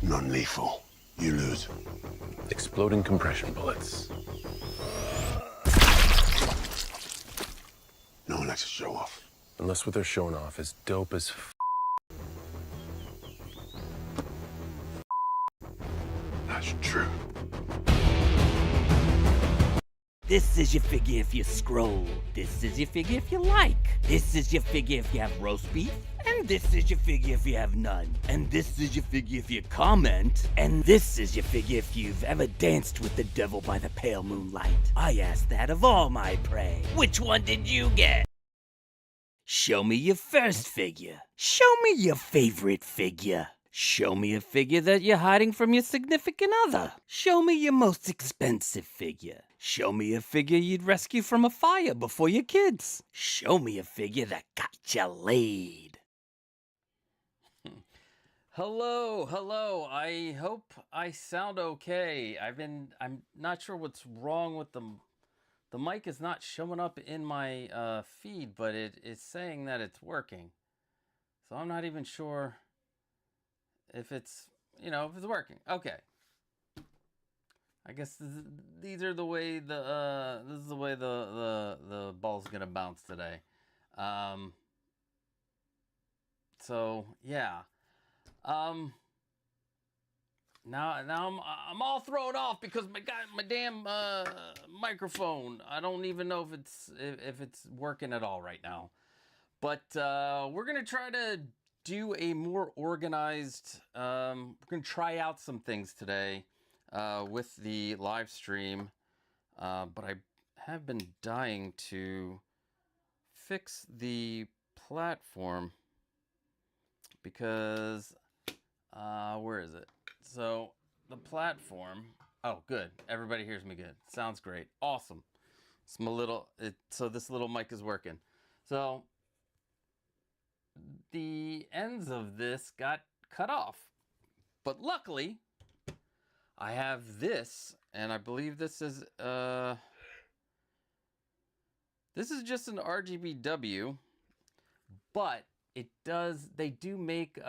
Non-lethal. You lose. Exploding compression bullets. No one likes to show off. Unless what they're showing off is dope as That's true. This is your figure if you scroll. This is your figure if you like. This is your figure if you have roast beef. And this is your figure if you have none. And this is your figure if you comment. And this is your figure if you've ever danced with the devil by the pale moonlight. I asked that of all my prey. Which one did you get? Show me your first figure. Show me your favorite figure. Show me a figure that you're hiding from your significant other. Show me your most expensive figure. Show me a figure you'd rescue from a fire before your kids. Show me a figure that got you laid. Hello. I hope I sound okay. I'm not sure what's wrong with the mic is not showing up in my feed, but it is saying that it's working. So I'm not even sure if it's, if it's working. Okay. I guess these are the way this is the way the ball's gonna bounce today. So yeah. Now I'm all thrown off because my damn microphone. I don't even know if it's working at all right now. But we're gonna try to do a more organized. We're gonna try out some things today with the live stream. But I have been dying to fix the platform because where is it? So the platform. Oh, good. Everybody hears me good. Sounds great. Awesome. So this little mic is working. So the ends of this got cut off, but luckily I have this, and I believe this is just an RGBW, but they do make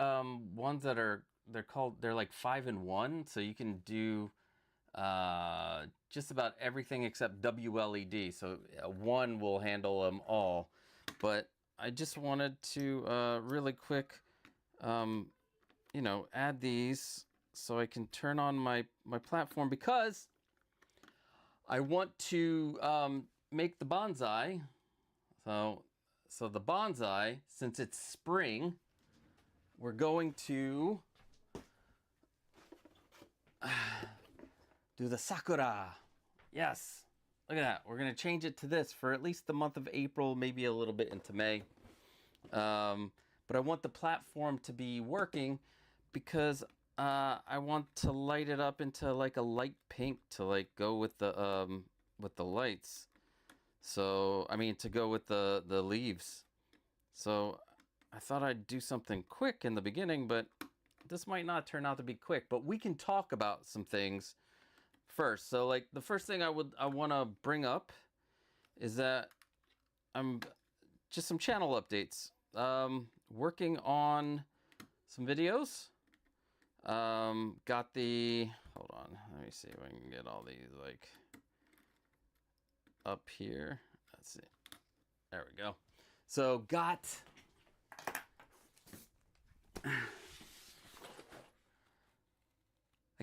ones that they're like 5-in-1, so you can do just about everything except WLED, so one will handle them all. But I just wanted to really quick add these so I can turn on my platform, because I want to make the bonsai. So the bonsai, since it's spring, we're going to do the sakura. Yes, look at that. We're going to change it to this for at least the month of April, maybe a little bit into May. But I want the platform to be working because I want to light it up into like a light pink to like go with the lights. So I mean, to go with the leaves. So I thought I'd do something quick in the beginning, but this might not turn out to be quick. But we can talk about some things first. So like the first thing I want to bring up is that I'm just some channel updates. Working on some videos. Got the, hold on, let me see if I can get all these like up here. Let's see. There we go. So got a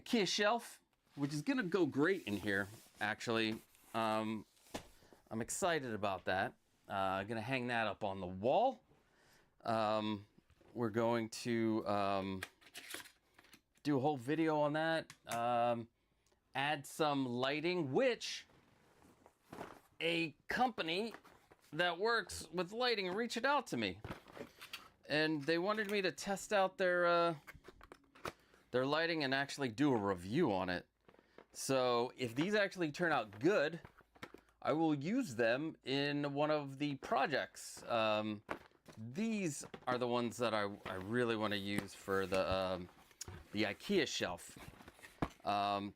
IKEA shelf, which is gonna go great in here, actually. I'm excited about that. Gonna hang that up on the wall. We're going to do a whole video on that. Add some lighting, which a company that works with lighting reached out to me, and they wanted me to test out their lighting and actually do a review on it. So if these actually turn out good, I will use them in one of the projects. These are the ones that I really want to use for the IKEA shelf.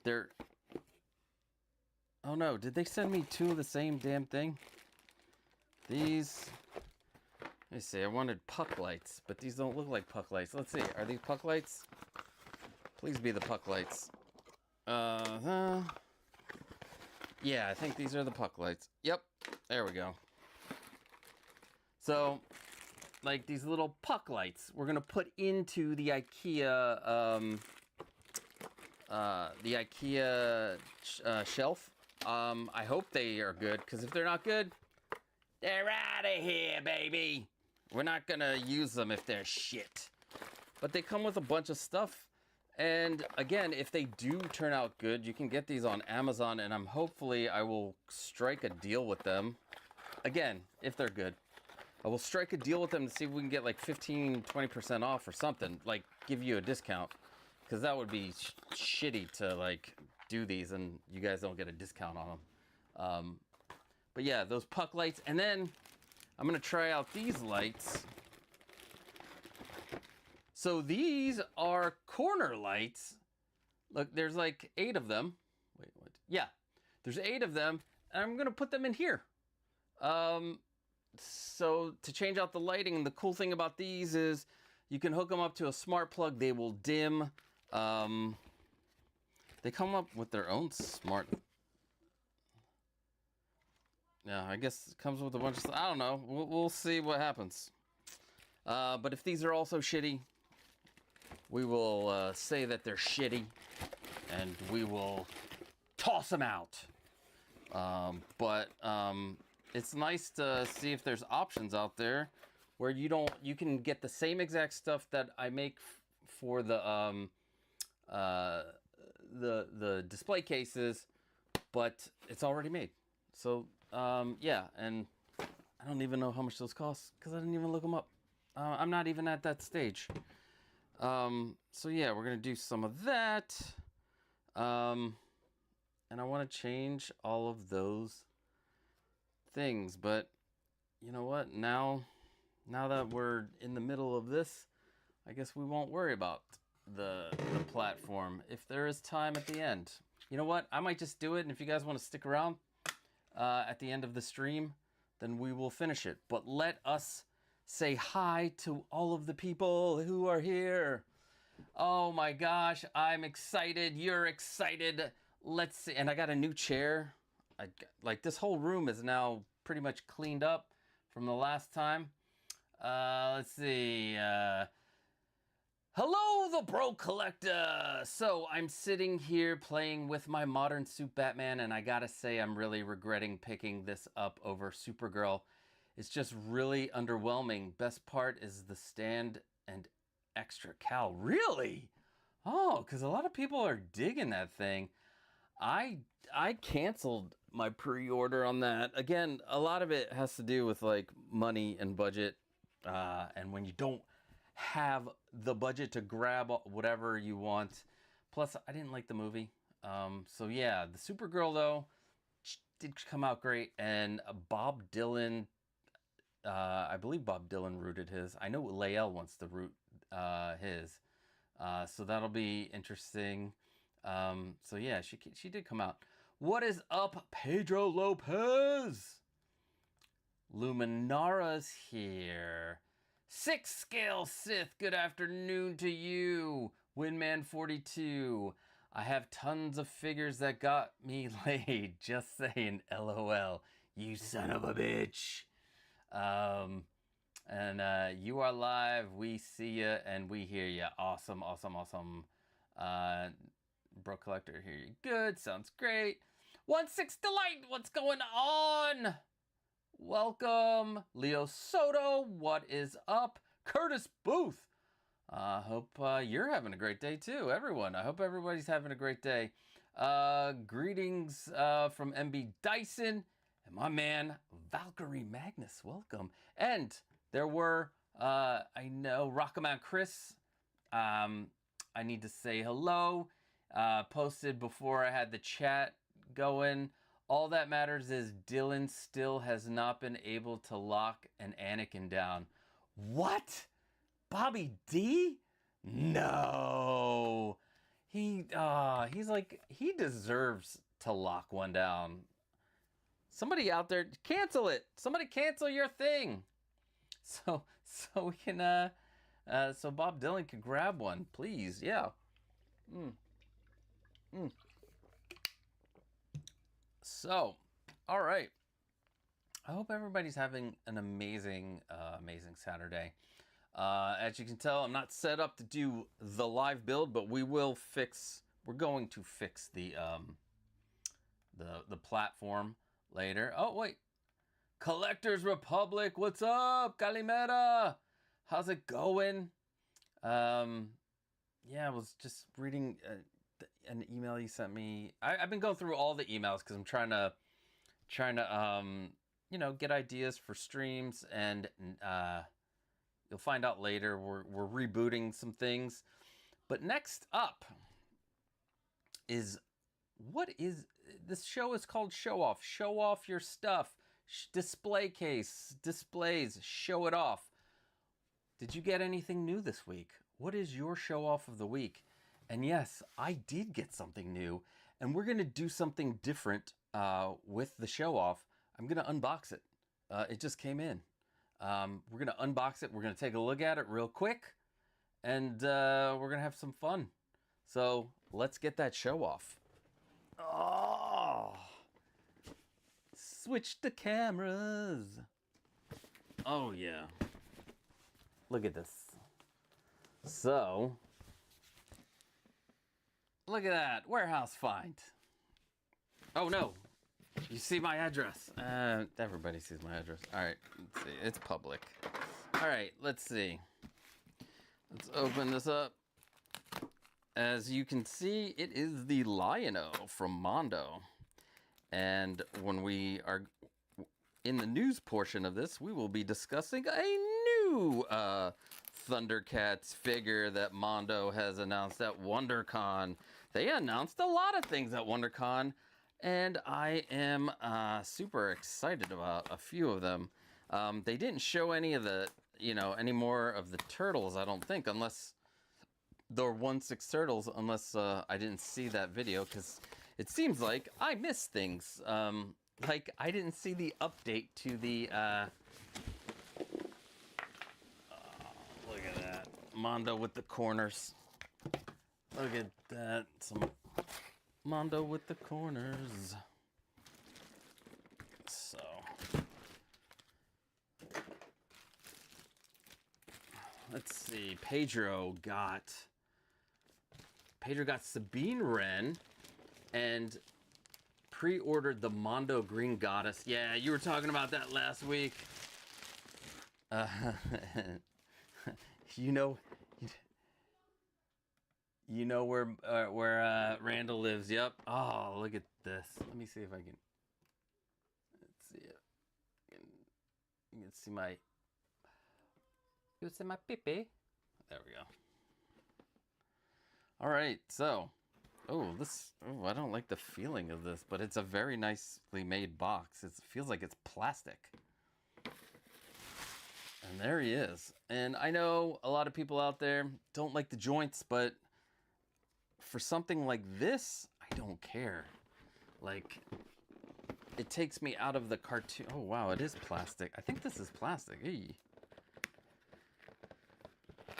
They're, oh no, did they send me two of the same damn thing? These, let me see, I wanted puck lights, but these don't look like puck lights. Let's see, are these puck lights? Please be the puck lights. Yeah, I think these are the puck lights. Yep, there we go. So, like these little puck lights, we're gonna put into the IKEA, shelf. I hope they are good, because if they're not good, they're out of here, baby. We're not gonna use them if they're shit. But they come with a bunch of stuff. And again, if they do turn out good, you can get these on Amazon, and hopefully I will strike a deal with them. Again, if they're good. I will strike a deal with them to see if we can get like 15-20% off or something, like give you a discount, because that would be shitty to like do these and you guys don't get a discount on them. But yeah, those puck lights, and then I'm gonna try out these lights. So these are corner lights. Look, there's like 8 of them. Wait, what? Yeah, there's 8 of them, and I'm gonna put them in here. So to change out the lighting, the cool thing about these is you can hook them up to a smart plug. They will dim. They come up with their own smart. Yeah, I guess it comes with a bunch of stuff. I don't know. We'll see what happens. But if these are also shitty, we will say that they're shitty, and we will toss them out. It's nice to see if there's options out there where you can get the same exact stuff that I make for the display cases, but it's already made. So yeah, and I don't even know how much those cost because I didn't even look them up. I'm not even at that stage. So yeah, we're gonna do some of that. And I want to change all of those things, but you know what? Now that we're in the middle of this, I guess we won't worry about the platform if there is time at the end. You know what? I might just do it, and if you guys want to stick around at the end of the stream, then we will finish it. But let us say hi to all of the people who are here. Oh my gosh, I'm excited. You're excited. Let's see. And I got a new chair. Like this whole room is now pretty much cleaned up from the last time. Let's see. Hello, the Bro Collector. So I'm sitting here playing with my Modern Suit Batman, and I gotta say I'm really regretting picking this up over Supergirl. It's just really underwhelming. Best part is the stand and extra cowl. Really? Oh, because a lot of people are digging that thing. I canceled my pre-order on that. Again, a lot of it has to do with like money and budget. And when you don't have the budget to grab whatever you want. Plus, I didn't like the movie. So yeah, the Supergirl though did come out great. And Bob Dylan, I believe Bob Dylan rooted his. I know Lael wants to root his. So that'll be interesting. So yeah, she did come out. What is up, Pedro Lopez? Luminara's here. 6 scale Sith, good afternoon to you. Windman42. I have tons of figures that got me laid. Just saying, LOL. You son of a bitch. You are live. We see you and we hear you. Awesome, awesome, awesome. Bro Collector, hear you good. Sounds great. 1-6 Delight, what's going on? Welcome. Leo Soto, what is up? Curtis Booth. Hope you're having a great day too, everyone. I hope everybody's having a great day. Greetings from MB Dyson and my man Valkyrie Magnus. Welcome. And there were, I know, Rockaman Chris. I need to say hello. Posted before I had the chat going. All that matters is Dylan still has not been able to lock an Anakin down. What? Bobby D? No. He's like, he deserves to lock one down. Somebody out there, cancel it. Somebody cancel your thing. So we can, so Bob Dylan can grab one, please. Yeah. So, all right. I hope everybody's having an amazing, amazing Saturday. As you can tell, I'm not set up to do the live build, but we're going to fix the platform later. Oh, wait. Collectors Republic, what's up? Kalimera. How's it going? Yeah, I was just reading an email you sent me. I've been going through all the emails because I'm trying to get ideas for streams, and you'll find out later we're rebooting some things. But next up is this show is called Show Off. Show off your stuff. Display case, displays, show it off. Did you get anything new this week? What is your show off of the week? And yes, I did get something new, and we're going to do something different with the show off. I'm going to unbox it. It just came in. We're going to unbox it. We're going to take a look at it real quick, and we're going to have some fun. So let's get that show off. Oh, switch the cameras. Oh, yeah. Look at this. So, look at that. Warehouse find. Oh, no. You see my address. Everybody sees my address. All right. Let's see. It's public. All right. Let's see. Let's open this up. As you can see, it is the Lion-O from Mondo. And when we are in the news portion of this, we will be discussing a new Thundercats figure that Mondo has announced at WonderCon. They announced a lot of things at WonderCon, and I am super excited about a few of them. They didn't show any of the, any more of the turtles, I don't think, unless the 1/6 turtles, unless I didn't see that video, because it seems like I missed things. Like I didn't see the update to the look at that. Mondo with the corners. Look at that. Some Mondo with the corners. So let's see. Pedro got Sabine Wren and pre-ordered the Mondo Green Goddess. Yeah, you were talking about that last week. You know where Randall lives. Yep. Oh, look at this. Let me see if I can. Let's see it. You can see my. You see my peepee. There we go. All right, so. Oh, I don't like the feeling of this, but it's a very nicely made box. It feels like it's plastic. And there he is. And I know a lot of people out there don't like the joints, but for something like this, I don't care. Like, it takes me out of the cartoon. Oh, wow, it is plastic. I think this is plastic. Eey.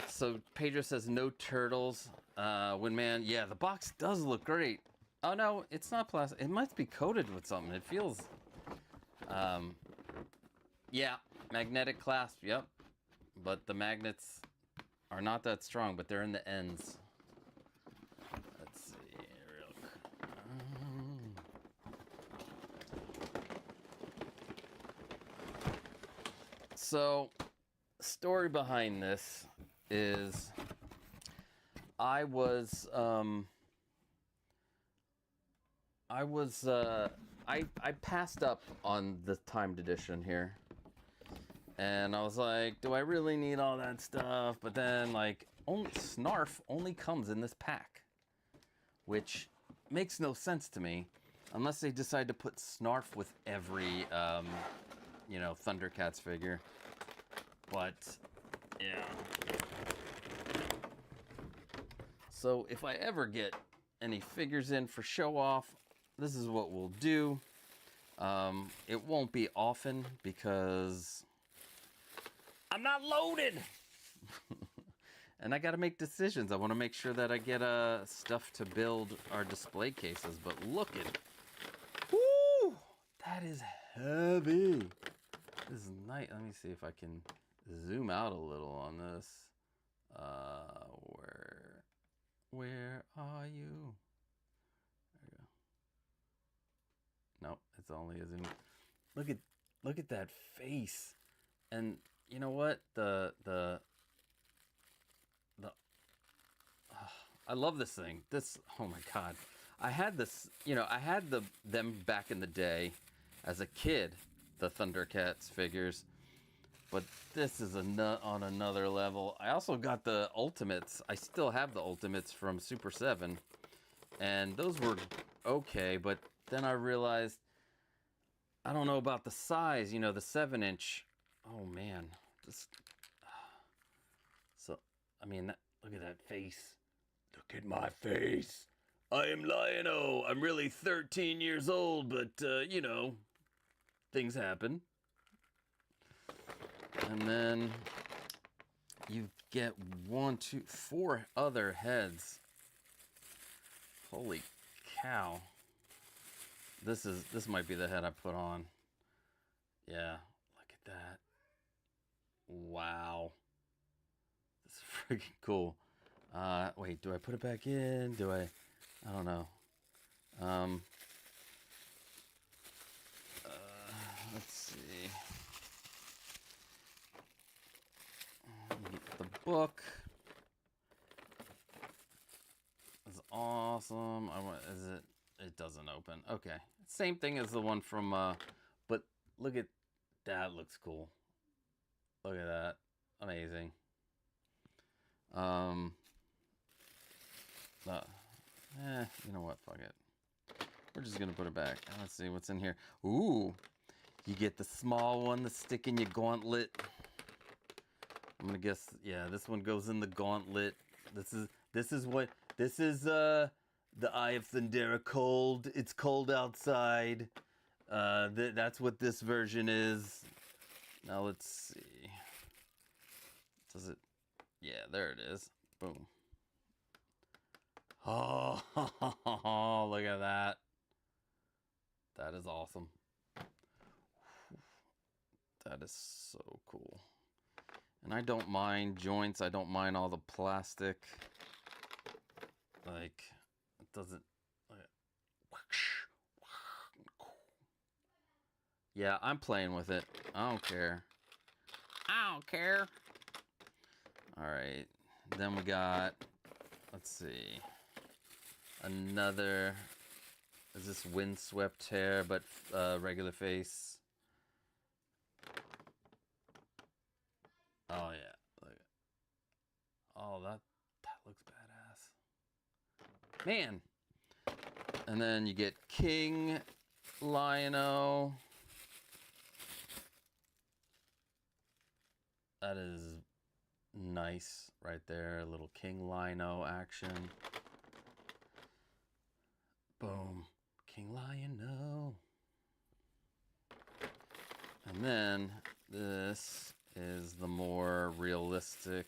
So Pedro says no turtles. Windman, yeah, the box does look great. Oh no, it's not plastic. It must be coated with something. It feels, yeah, magnetic clasp. Yep, but the magnets are not that strong, but they're in the ends. Let's see, real quick. So, story behind this is I passed up on the timed edition here, and I was like, do I really need all that stuff? But then like Snarf only comes in this pack, which makes no sense to me unless they decide to put Snarf with every Thundercats figure. But yeah. So if I ever get any figures in for show off, this is what we'll do. It won't be often because I'm not loaded. And I got to make decisions. I want to make sure that I get stuff to build our display cases. But look at it. Woo! That is heavy. This is nice. Let me see if I can zoom out a little on this. Where are you? There you go. Nope, it's only a zoom. Look at that face. And you know what? I love this thing. Oh my God. I had this, I had them back in the day as a kid, the Thundercats figures, but this is on another level. I also got the Ultimates. I still have the Ultimates from Super 7, and those were okay, but then I realized, I don't know about the size, the 7-inch. Oh man. I mean, look at that face. Look at my face. I am Lion-O. I'm really 13 years old, but, things happen. And then you get 4 other heads. Holy cow. This might be the head I put on. Yeah, look at that. Wow. This is freaking cool. Wait, do I put it back in? I don't know. Let's see. Get the book. It's awesome. It doesn't open. Okay. Same thing as the one from, but look at that. Looks cool. Look at that. Amazing. You know what? Fuck it. We're just gonna put it back. Let's see what's in here. Ooh, you get the small one to stick in your gauntlet. I'm gonna guess. Yeah, this one goes in the gauntlet. This is the Eye of Thundera cold. It's cold outside. That's what this version is. Now let's see. Does it? Yeah, there it is. Boom. Oh, look at that. That is awesome. That is so cool. And I don't mind joints. I don't mind all the plastic. Like, it doesn't... Yeah, I'm playing with it. I don't care. I don't care. Alright. Then we got... Let's see. Another... Is this windswept hair, but regular face? Oh, yeah. Look. Oh, that looks badass. Man! And then you get King Lion-O. That is nice right there. A little King Lion-O action. Boom. King Lion-O. And then this is the more realistic.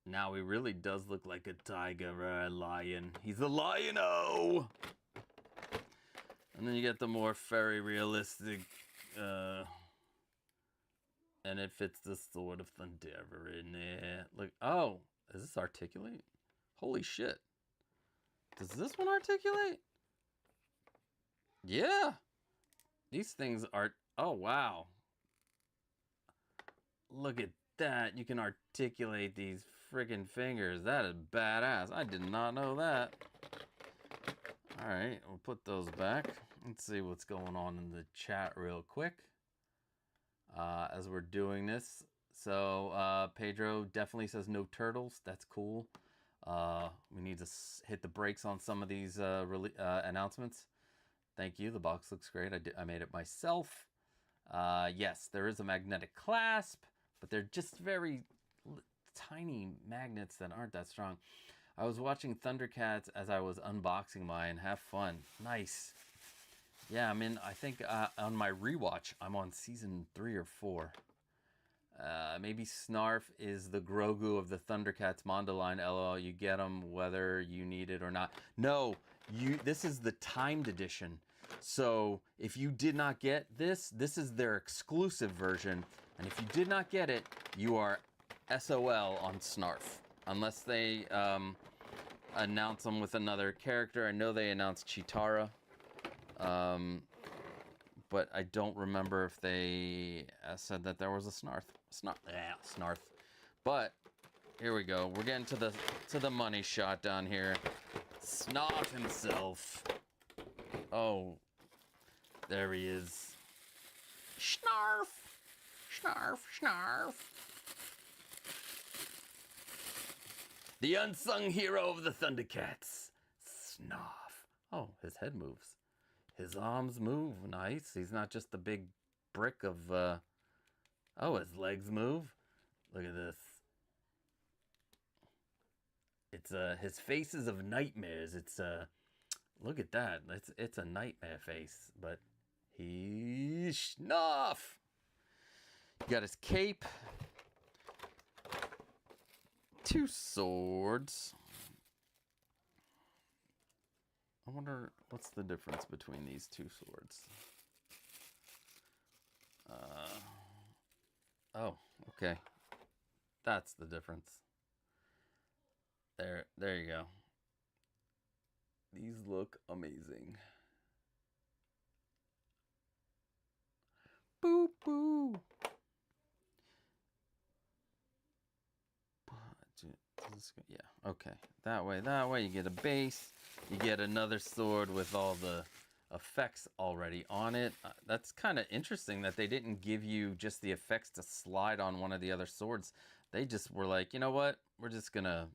Now he really does look like a tiger or a lion. He's a Lion-O! And then you get the more very realistic, and it fits the Sword of Thundera in there. Look, oh, is this articulate? Holy shit. Does this one articulate? Yeah. These things are, oh wow. Look at that. You can articulate these friggin' fingers. That is badass. I did not know that. Alright, we'll put those back. Let's see what's going on in the chat real quick as we're doing this. So Pedro definitely says no turtles. That's cool. We need to hit the brakes on some of these announcements. Thank you. The box looks great. I made it myself. Yes, there is a magnetic clasp, but they're just very tiny magnets that aren't that strong. I was watching Thundercats as I was unboxing mine. Have fun. Nice. Yeah, I think on my rewatch, I'm on season 3 or 4. Maybe Snarf is the Grogu of the Thundercats Mondo line. LOL, you get them whether you need it or not. No, this is the timed edition. So if you did not get this, this is their exclusive version. And if you did not get it, you are SOL on Snarf. Unless they announce them with another character. I know they announced Chitara. But I don't remember if they said that there was a Snarf. But here we go. We're getting to the money shot down here. Snarf himself. Oh, there he is. Snarf, Snarf, Snarf. The unsung hero of the Thundercats. Snarf. Oh, his head moves. His arms move. Nice. He's not just the big brick of, oh, his legs move. Look at this. It's, his face is of nightmares. It's, look at that. It's a nightmare face, but he's Snuff. He got his cape. 2 swords. I wonder what's the difference between these 2 swords. Oh, okay. That's the difference. There you go. These look amazing. Boo boo. Yeah, okay. That way you get a base. You get another sword with all the effects already on it. That's kind of interesting that they didn't give you just the effects to slide on one of the other swords. They just were like, you know what? We're just gonna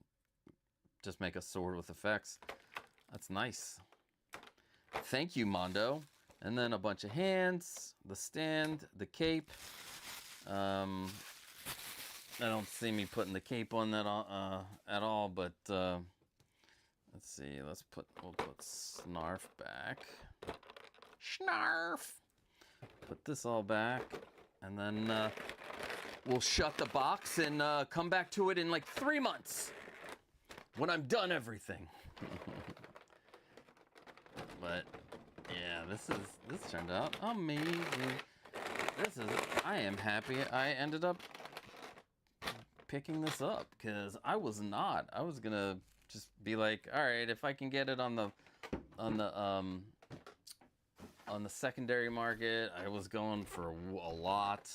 just make a sword with effects. That's nice. Thank you, Mondo. And then a bunch of hands, the stand, the cape. I don't see me putting the cape on that at all, but let's see. We'll put Snarf back. Snarf. Put this all back, and then we'll shut the box and come back to it in like 3 months when I'm done everything. But yeah, this turned out amazing. I am happy I ended up picking this up, because I was gonna just be like, all right, if I can get it on the secondary market. I was going for a lot,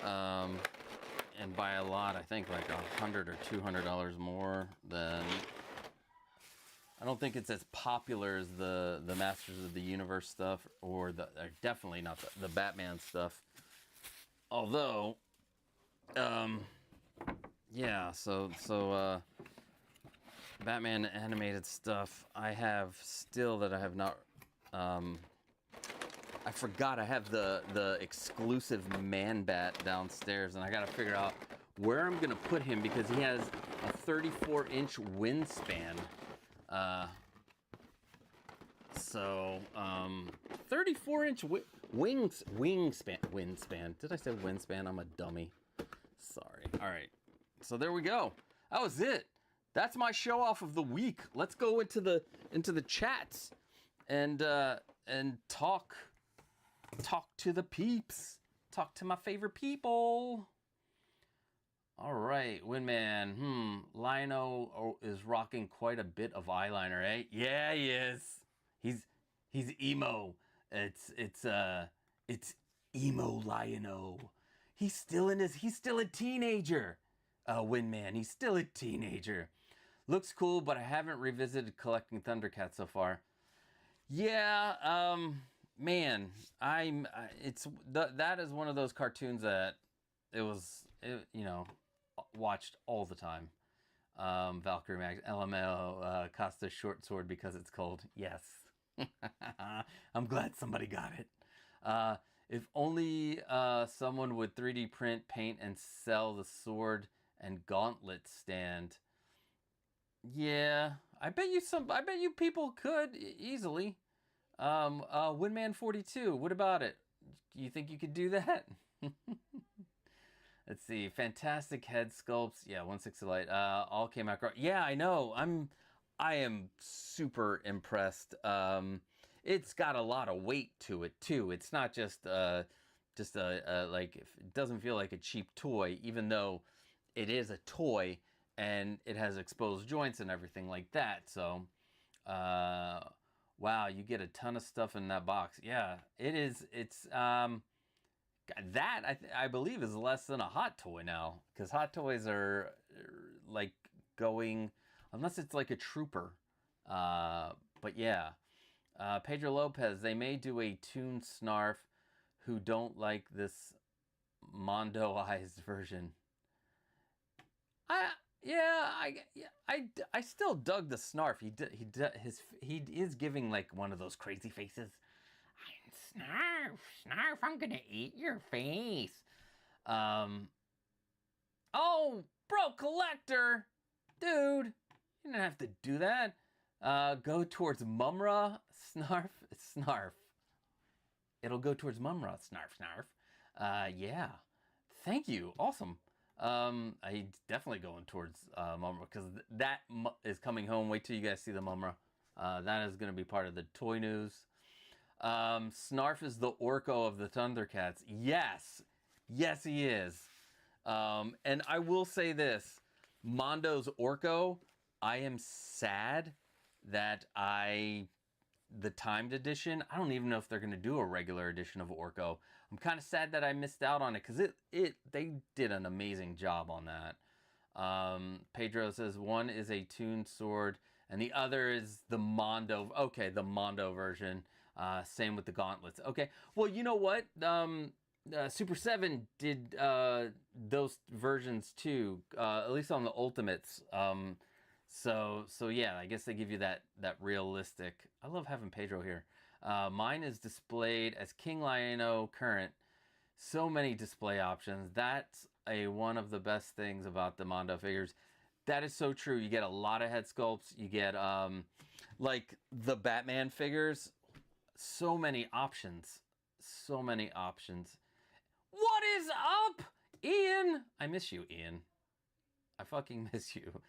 and by a lot I think like $100 or $200 more than. I don't think it's as popular as the Masters of the Universe stuff, or definitely not the Batman stuff. Although, yeah, so Batman animated stuff I have still that I have not, I forgot I have the exclusive Man Bat downstairs, and I gotta figure out where I'm gonna put him, because he has a 34-inch wingspan. 34-inch wingspan. Did I say wingspan? I'm a dummy. Sorry. All right. So there we go. That was it. That's my show off of the week. Let's go into the chats and talk to the peeps. Talk to my favorite people. All right, Windman. Lion-O is rocking quite a bit of eyeliner, eh? Yeah, he is. He's emo. It's emo Lion-O. He's still a teenager. Windman. He's still a teenager. Looks cool, but I haven't revisited collecting Thundercats so far. Yeah, man, that is one of those cartoons that watched all the time. Valkyrie Max, LML, Costa short sword because it's cold. Yes. I'm glad somebody got it. If only someone would 3D print, paint, and sell the sword and gauntlet stand. Yeah, I bet you people could easily. Windman 42. What about it? You think you could do that? Let's see. Fantastic head sculpts. Yeah, 160 light. All came out great. Yeah, I know. I am super impressed. It's got a lot of weight to it too. It's not just like, it doesn't feel like a cheap toy, even though it is a toy and it has exposed joints and everything like that. So, wow, you get a ton of stuff in that box. Yeah, it is. It's that I believe is less than a hot toy now, because hot toys are like going, unless it's like a trooper. But yeah, Pedro Lopez, they may do a Toon Snarf who don't like this Mondo-ized version. I still dug the Snarf. He is giving like one of those crazy faces. Snarf, Snarf, I'm gonna eat your face. Oh, bro, collector, dude, you didn't have to do that. Go towards Mumra, Snarf, Snarf. It'll go towards Mumra, Snarf, Snarf. Yeah, thank you, awesome. I definitely going towards Mumra, because that is coming home. Wait till you guys see the Mumra. That is gonna be part of the toy news. Snarf is the Orko of the Thundercats. Yes, yes he is. And I will say this, Mondo's Orko, I am sad that the timed edition, I don't even know if they're going to do a regular edition of Orko. I'm kind of sad that I missed out on it, because they did an amazing job on that. Pedro says one is a tuned sword and the other is the Mondo. Okay, the Mondo version. Same with the gauntlets. Okay, well, you know what? Super 7 did those versions too, at least on the Ultimates. So yeah, I guess they give you that realistic. I love having Pedro here. Mine is displayed as King Lion-O current. So many display options. That's one of the best things about the Mondo figures. That is so true. You get a lot of head sculpts. You get like the Batman figures. So many options. So many options. What is up, Ian? I miss you, Ian. I fucking miss you.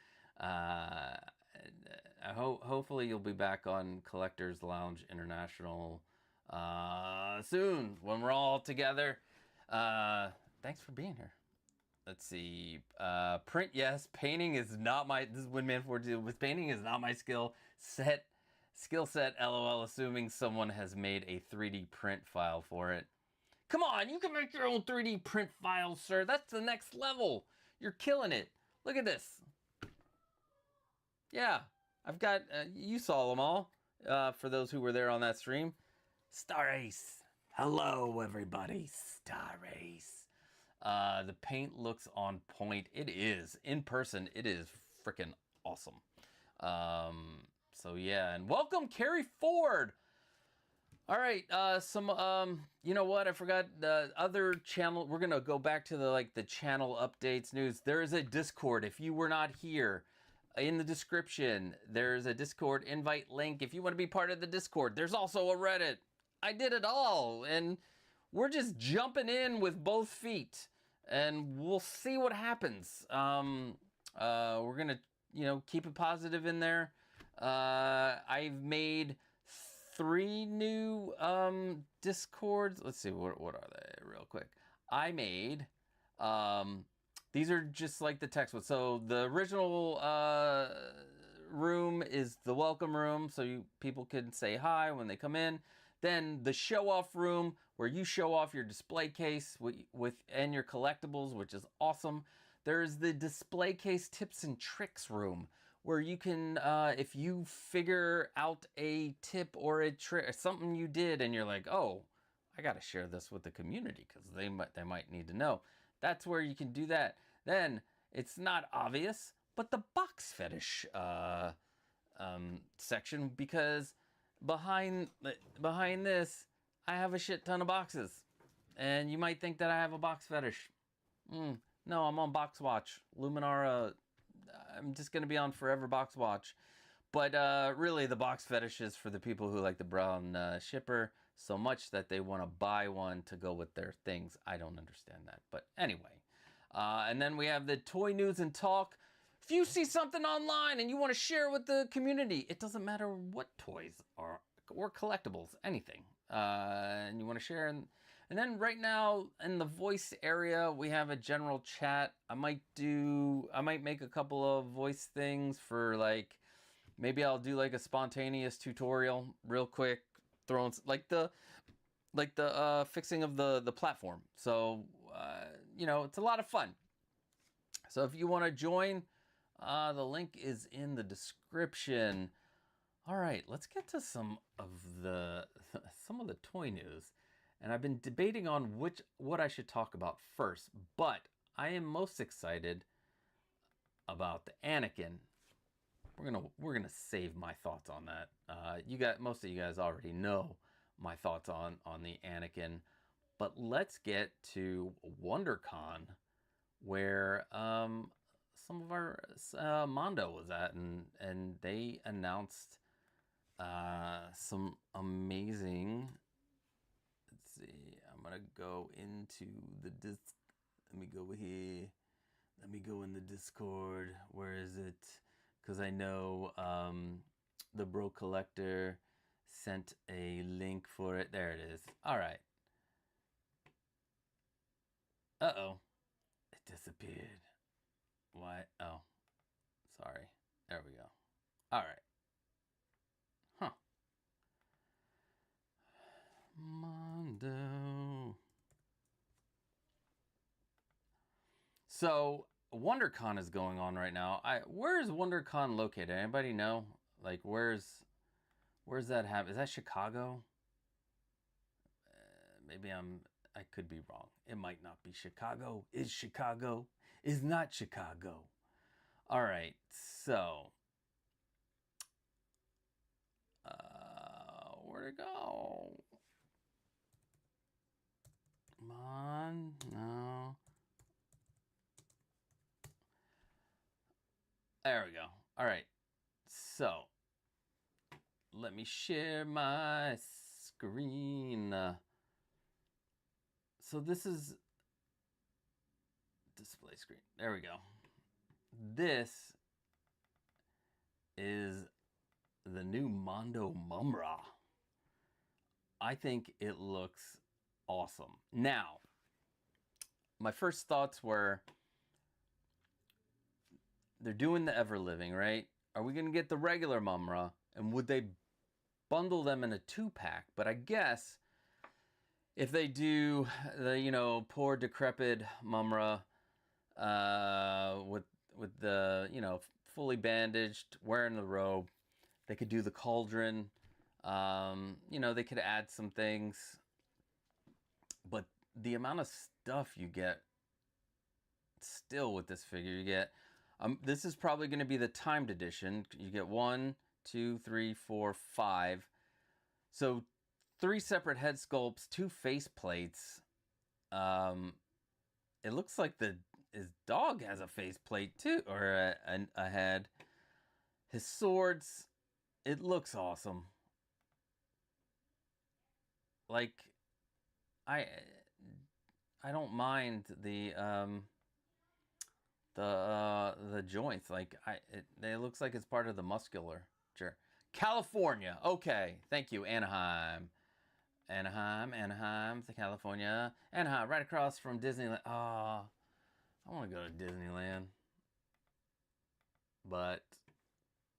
Hopefully you'll be back on Collectors Lounge International soon, when we're all together. Thanks for being here. Let's see. Print, yes. Painting is not my... This is Windman 42. With painting is not my skill set. LOL, assuming someone has made a 3D print file for it. Come on, you can make your own 3D print file, sir. That's the next level. You're killing it. Look at this. Yeah, I've got, you saw them all, for those who were there on that stream. Star Ace. Hello, everybody. Star Ace. The paint looks on point. It is. In person, it is freaking awesome. So yeah, and welcome Carrie Ford. All right, you know what? I forgot the other channel. We're gonna go back to the channel updates news. There is a Discord. If you were not here, in the description, there's a Discord invite link. If you want to be part of the Discord, there's also a Reddit. I did it all, and we're just jumping in with both feet, and we'll see what happens. We're gonna, keep it positive in there. I've made 3 new Discords. Let's see, what are they real quick. I made these are just like the text ones. So the original room is the welcome room, so people can say hi when they come in. Then the show off room, where you show off your display case and your collectibles, which is awesome. There's the display case tips and tricks room, where you can, if you figure out a tip or a trick, something you did, and you're like, oh, I got to share this with the community because they might need to know. That's where you can do that. Then it's not obvious, but the box fetish section, because behind this, I have a shit ton of boxes, and you might think that I have a box fetish. No, I'm on Box Watch. Luminara. I'm just going to be on Forever Box Watch. But really, the box fetish is for the people who like the brown shipper so much that they want to buy one to go with their things. I don't understand that. But anyway. And then we have the toy news and talk. If you see something online and you want to share with the community, it doesn't matter what toys are or collectibles, anything. And you want to share. And then right now in the voice area, we have a general chat. I might make a couple of voice things for like, maybe I'll do like a spontaneous tutorial real quick, throwing like the fixing of the platform. So, you know, it's a lot of fun. So if you want to join, the link is in the description. All right, let's get to some of the toy news. And I've been debating on what I should talk about first, but I am most excited about the Anakin. We're gonna save my thoughts on that. Most of you guys already know my thoughts on the Anakin, but let's get to WonderCon, where some of our Mondo was at, and they announced some amazing. Let's see. I'm gonna go into the disc. Let me go here. Let me go in the Discord. Where is it? Because I know the Bro Collector sent a link for it. There it is. All right. Uh-oh. It disappeared. Why? Oh. Sorry. There we go. All right. Huh. Mondo. So, WonderCon is going on right now. Where is WonderCon located? Anybody know? Like, where's that happen? Is that Chicago? Maybe I could be wrong. It might not be Chicago. Is Chicago? Is not Chicago. All right. So, where'd it go? Come on. No. There we go. All right. So, let me share my screen. So this is display screen. There we go. This is the new Mondo Mumra. I think it looks awesome. Now, my first thoughts were, they're doing the Ever Living, right? Are we going to get the regular Mumra? And would they bundle them in a 2-pack? But I guess if they do the, you know, poor decrepit Mumra with the, you know, fully bandaged, wearing the robe, they could do the cauldron. You know, they could add some things. But the amount of stuff you get still with this figure, you get... this is probably going to be the timed edition. You get 1, 2, 3, 4, 5. So 3 separate head sculpts, 2 face plates. It looks like his dog has a face plate too, or a head. His swords, it looks awesome. Like, I don't mind the joints. Like, it looks like it's part of the muscular. Sure. California. Okay. Thank you, Anaheim. Anaheim, to California. Anaheim, right across from Disneyland. Ah, I want to go to Disneyland. But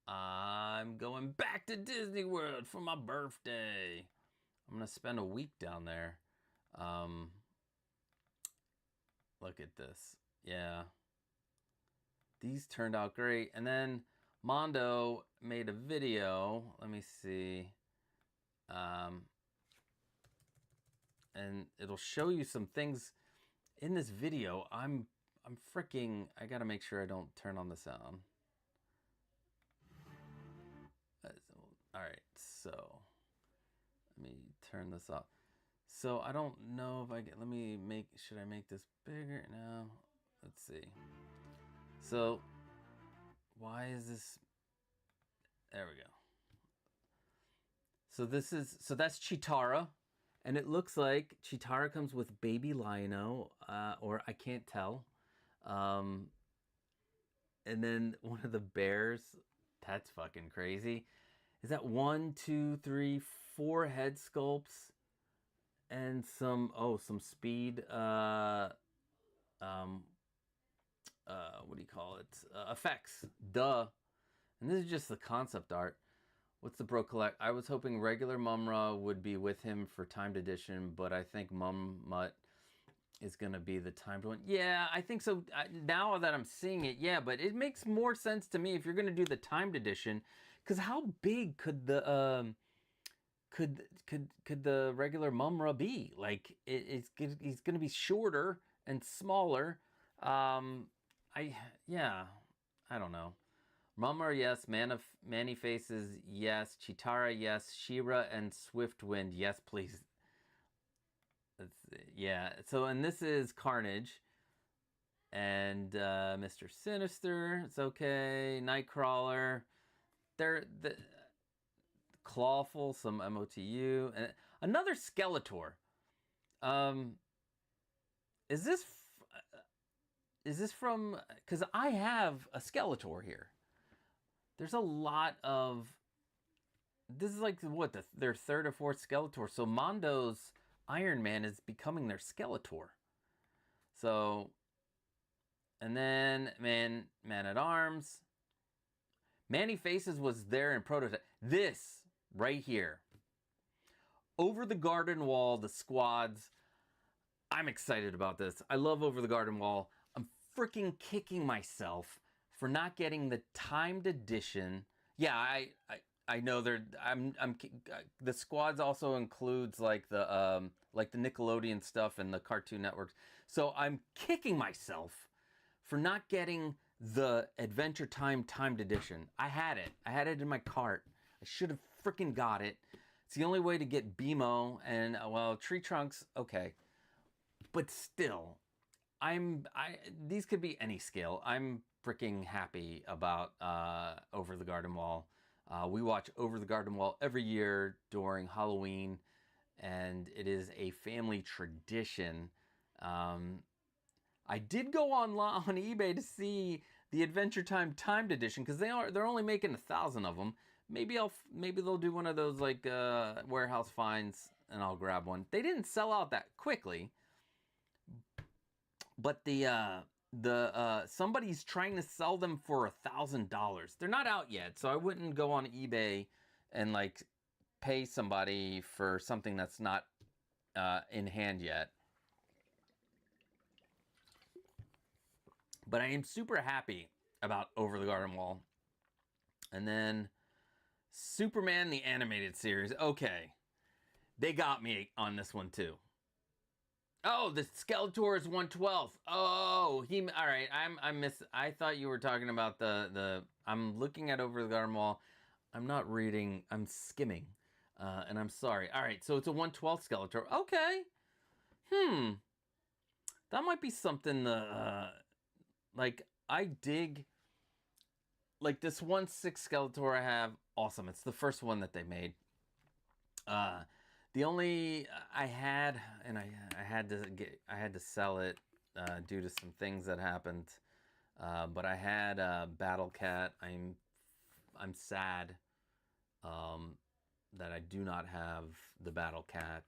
I'm going back to Disney World for my birthday. I'm going to spend a week down there. Look at this. Yeah. These turned out great. And then Mondo made a video. Let me see. And it'll show you some things in this video. I'm freaking... I gotta make sure I don't turn on the sound. Alright, so... let me turn this off. So, I don't know if I get... let me make... should I make this bigger? No. Let's see. So, why is this... There we go. So that's Chitara, and it looks like Chitara comes with baby Lion-O, or I can't tell. And then one of the bears, that's fucking crazy. Is that 1, 2, 3, 4 head sculpts and some speed what do you call it? Effects. Duh. And this is just the concept art. What's the bro collect? I was hoping regular Mumra would be with him for timed edition, but I think Mutt is going to be the timed one. Yeah, I think so. Now that I'm seeing it, yeah, but it makes more sense to me if you're going to do the timed edition, because how big could the could the regular Mumra be? Like he's going to be shorter and smaller. I don't know. Mumra, yes. Manny Faces, yes. Chitara, yes. She-Ra and Swiftwind, yes, please. Yeah. So, and this is Carnage. And Mr. Sinister, it's okay. Nightcrawler. They're the Clawful, some MOTU. And another Skeletor. Is this from... Because I have a Skeletor here. There's a lot of... This is like, what, their third or fourth Skeletor. So Mondo's Iron Man is becoming their Skeletor. So... And then Man-at-Arms. Manny Faces was there in prototype. This, right here. Over the Garden Wall, the squads. I'm excited about this. I love Over the Garden Wall. I'm freaking kicking myself for not getting the timed edition. Yeah, I know the squads also includes like the Nickelodeon stuff and the Cartoon Networks. So I'm kicking myself for not getting the Adventure Time timed edition. I had it in my cart. I should have freaking got it. It's the only way to get BMO and well, Tree Trunks, okay. But still, these could be any scale. I'm freaking happy about Over the Garden Wall. We watch Over the Garden Wall every year during Halloween, and it is a family tradition. I did go on eBay to see the Adventure Time timed edition because they're only making 1,000 of them. Maybe they'll do one of those like warehouse finds, and I'll grab one. They didn't sell out that quickly. But somebody's trying to sell them for $1,000. They're not out yet, so I wouldn't go on eBay and like pay somebody for something that's not in hand yet. But I am super happy about Over the Garden Wall. And then Superman the Animated Series. Okay, they got me on this one too. Oh, the Skeletor is 1/12. Oh, all right. I thought you were talking about the. I'm looking at Over the Garden Wall. I'm not reading. I'm skimming, and I'm sorry. All right, so it's a 1/12 Skeletor. Okay. That might be something. Like I dig. Like this 1/6 Skeletor I have. Awesome. It's the first one that they made. The only I had to sell it due to some things that happened. But I had Battle Cat. I'm sad that I do not have the Battle Cat.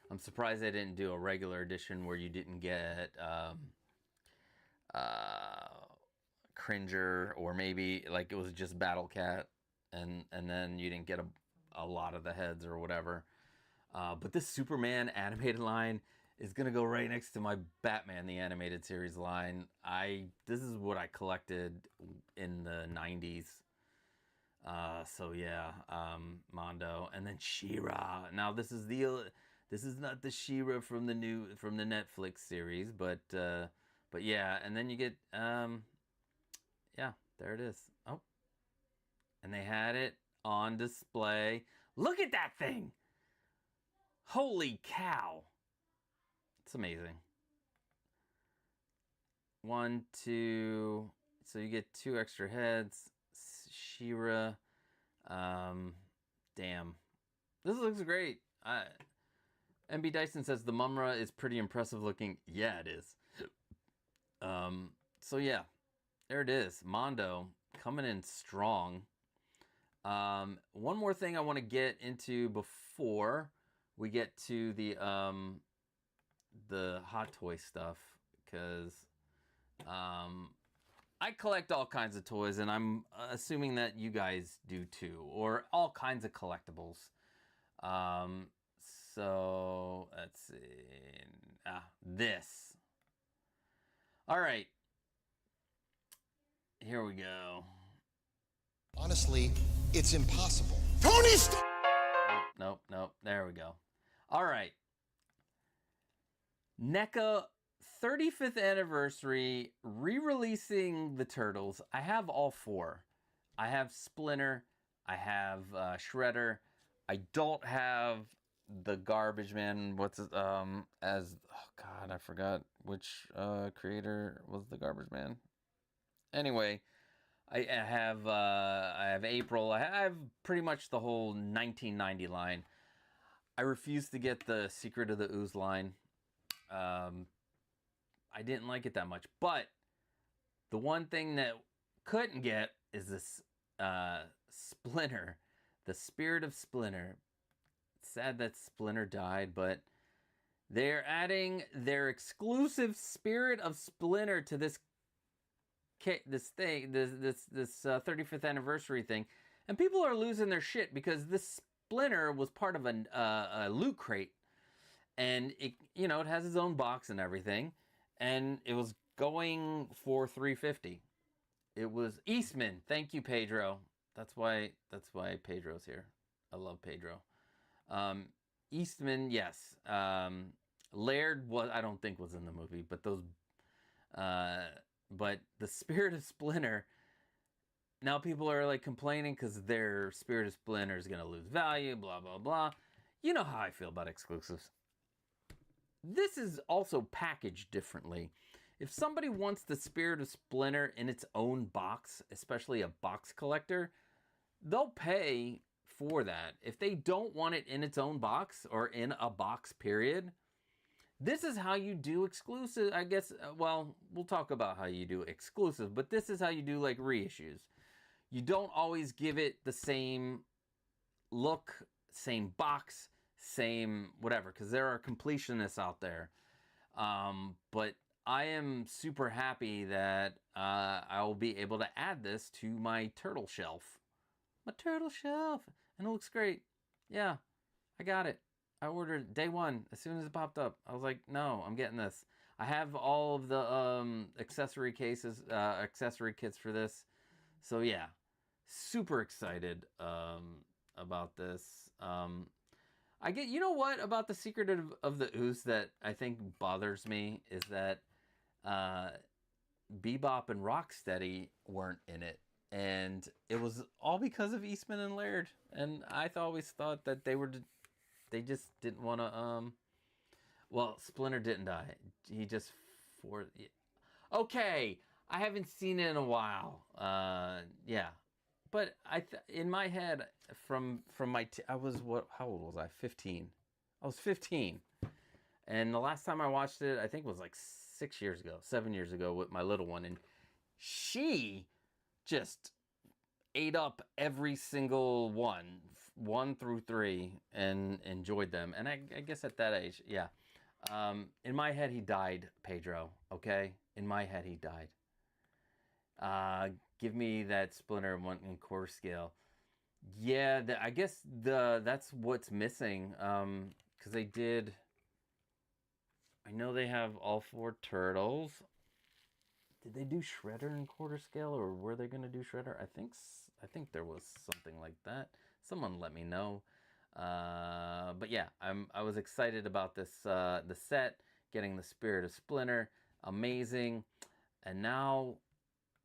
I'm surprised they didn't do a regular edition where you didn't get Cringer, or maybe like it was just Battle Cat, and then you didn't get a lot of the heads or whatever. But this Superman animated line is gonna go right next to my Batman the Animated Series line. This is what I collected in the 90s. So yeah, Mondo, and then She-Ra. Now this is not the She-Ra from the Netflix series, but yeah, and then you get yeah, there it is. Oh, and they had it on display. Look at that thing! Holy cow! It's amazing. 1, 2. So you get 2 extra heads. She-Ra. Damn. This looks great. MB Dyson says the Mumra is pretty impressive looking. Yeah, it is. So yeah, there it is. Mondo coming in strong. One more thing I want to get into before we get to the Hot Toy stuff, because I collect all kinds of toys, and I'm assuming that you guys do too, or all kinds of collectibles. So let's see. This. All right. Here we go. Honestly, it's impossible. Tony, Nope. There we go. All right. NECA 35th anniversary, re-releasing the Turtles. I have all four. I have Splinter. I have Shredder. I don't have the Garbage Man. What's it, oh God, I forgot which creator was the Garbage Man. Anyway, I have April. I have pretty much the whole 1990 line. I refuse to get the Secret of the Ooze line. I didn't like it that much, but the one thing that couldn't get is this Splinter, the Spirit of Splinter. It's sad that Splinter died, but they're adding their exclusive Spirit of Splinter to this 35th anniversary thing, and people are losing their shit because this Splinter was part of a loot crate, and it it has its own box and everything, and it was going for $350. It was Eastman. Thank you, Pedro. That's why Pedro's here. I love Pedro. Eastman, yes. Laird I don't think was in the movie, but those but the Spirit of Splinter, now people are like complaining because their Spirit of Splinter is going to lose value, blah, blah, blah. You know how I feel about exclusives. This is also packaged differently. If somebody wants the Spirit of Splinter in its own box, especially a box collector, they'll pay for that. If they don't want it in its own box or in a box period, this is how you do exclusive, I guess. Well, we'll talk about how you do exclusive, but this is how you do like reissues. You don't always give it the same look, same box, same whatever, because there are completionists out there. But I am super happy that I will be able to add this to my turtle shelf. My turtle shelf. And it looks great. Yeah, I got it. I ordered it day one as soon as it popped up. I was like, no, I'm getting this. I have all of the accessory cases, accessory kits for this. So yeah, super excited about this. I get, you know what about the Secret of the Ooze that I think bothers me is that Bebop and Rocksteady weren't in it. And it was all because of Eastman and Laird. And I always thought that they just didn't want to, well, Splinter didn't die. He just, okay, I haven't seen it in a while. Yeah. But in my head, from my, how old was I? 15. I was 15. And the last time I watched it, I think was like 7 years ago with my little one. And she just ate up every single one through 3, and enjoyed them. And I guess at that age, yeah. In my head, he died, Pedro, okay? In my head, he died. Give me that Splinter 1/4 scale. Yeah, I guess that's what's missing. Because they did... I know they have all 4 turtles. Did they do Shredder in 1/4 scale, or were they going to do Shredder? I think there was something like that. Someone let me know. But yeah, I was excited about this the set, getting the Spirit of Splinter, amazing. And now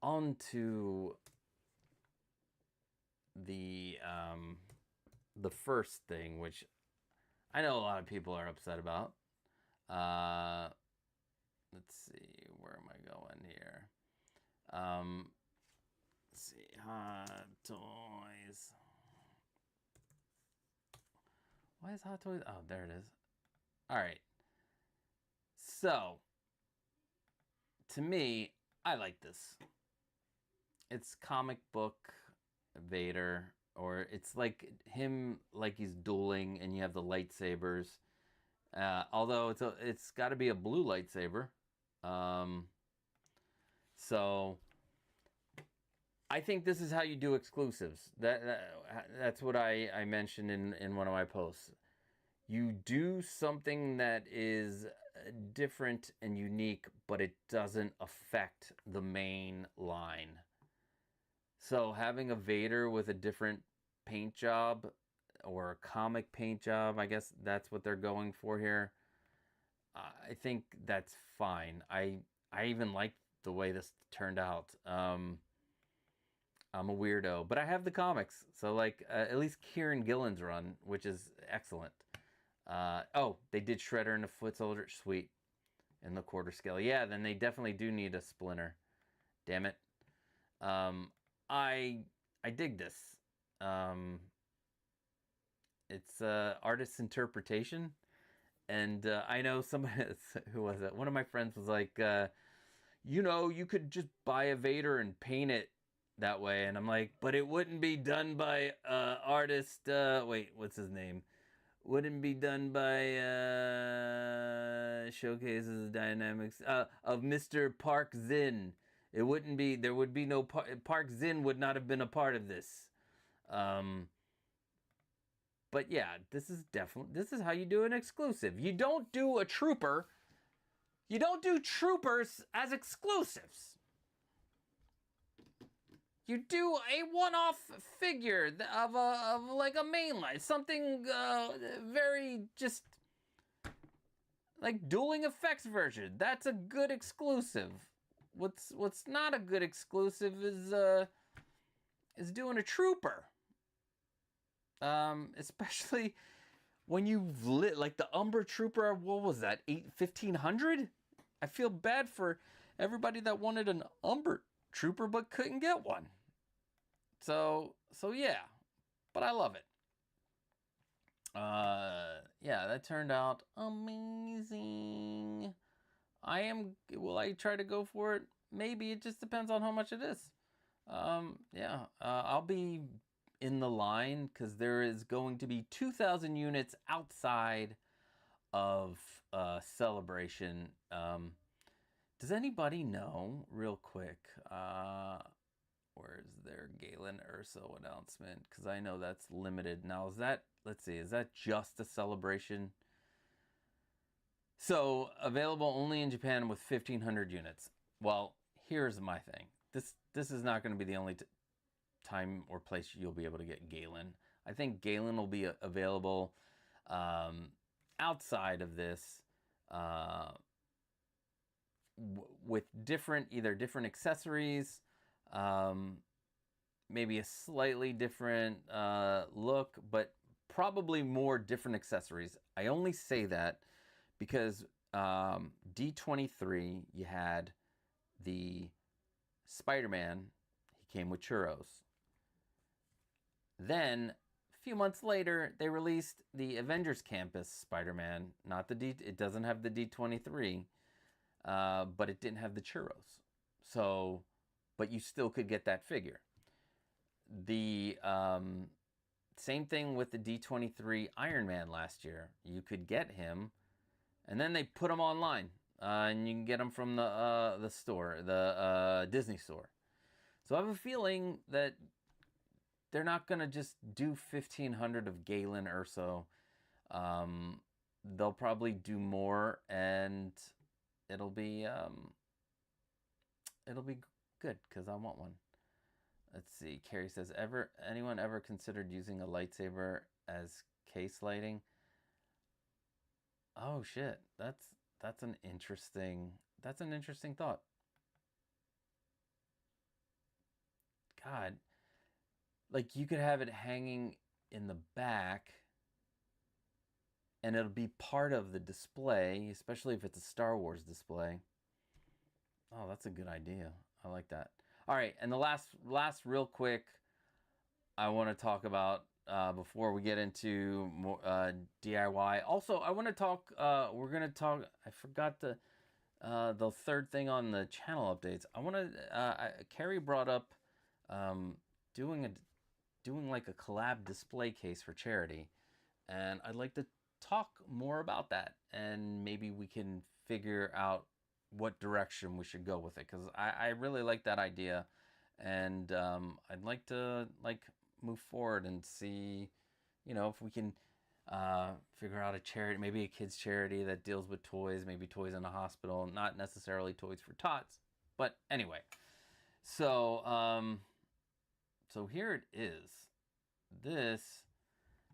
on to the first thing, which I know a lot of people are upset about. Let's see, where am I going here? Let's see, Hot Toys. Why is Hot Toys? Oh, there it is. All right. So, to me, I like this. It's comic book Vader, or it's like him, like he's dueling, and you have the lightsabers. Although it's got to be a blue lightsaber. So I think this is how you do exclusives. That's what I mentioned in one of my posts. You do something that is different and unique, but it doesn't affect the main line. So having a Vader with a different paint job, or a comic paint job, I guess that's what they're going for here. I think that's fine. I even like the way this turned out. I'm a weirdo, but I have the comics, so like at least Kieran Gillen's run, which is excellent. Oh, they did Shredder and the Foot Soldier, sweet, in the quarter scale. Yeah, then they definitely do need a Splinter. Damn it. I dig this. It's artist's interpretation, and I know somebody, who was it? One of my friends was like, you could just buy a Vader and paint it that way, and I'm like, but it wouldn't be done by artist. Wait, what's his name? Wouldn't be done by showcases the dynamics of Mr. Park Zinn. It wouldn't be. There would be no Park Zinn would not have been a part of this. But yeah, this is how you do an exclusive. You don't do a trooper. You don't do troopers as exclusives. You do a one-off figure of like a mainline, something very just like Dueling Effects version. That's a good exclusive. What's not a good exclusive is doing a trooper. Especially when you've lit like the Umbra Trooper. What was that? 1500? I feel bad for everybody that wanted an Umbra Trooper but couldn't get one. So yeah, but I love it. Yeah, that turned out amazing. Will I try to go for it? Maybe. It just depends on how much it is. Yeah, I'll be in the line because there is going to be 2,000 units outside of Celebration. Does anybody know, real quick, where's their Galen Urso announcement? Because I know that's limited. Now, is that just a Celebration? So, available only in Japan with 1,500 units. Well, here's my thing. This is not going to be the only time or place you'll be able to get Galen. I think Galen will be available outside of this with either different accessories, maybe a slightly different look, but probably more different accessories. I only say that because D23, you had the Spider-Man. He came with churros. Then, a few months later, they released the Avengers Campus Spider-Man. It doesn't have the D23, but it didn't have the churros. So, but you still could get that figure. The same thing with the D23 Iron Man last year. You could get him, and then they put him online, and you can get him from the store, the Disney store. So I have a feeling that they're not going to just do 1,500 of Galen Urso. They'll probably do more, and it'll be good because I want one. Let's see. Carrie says, anyone ever considered using a lightsaber as case lighting? Oh shit. That's an interesting thought. God. Like, you could have it hanging in the back, and it'll be part of the display, especially if it's a Star Wars display. Oh, that's a good idea. I like that. All right, and the last real quick, I want to talk about before we get into more DIY. Also, I want to talk. We're gonna talk. I forgot the third thing on the channel updates. I want to. Carrie brought up doing like a collab display case for charity, and I'd like to talk more about that, and maybe we can figure out what direction we should go with it, because I really like that idea, and I'd like to move forward and see, if we can figure out a charity, maybe a kids charity that deals with toys, maybe toys in a hospital, not necessarily toys for tots, but anyway. So so here it is. This,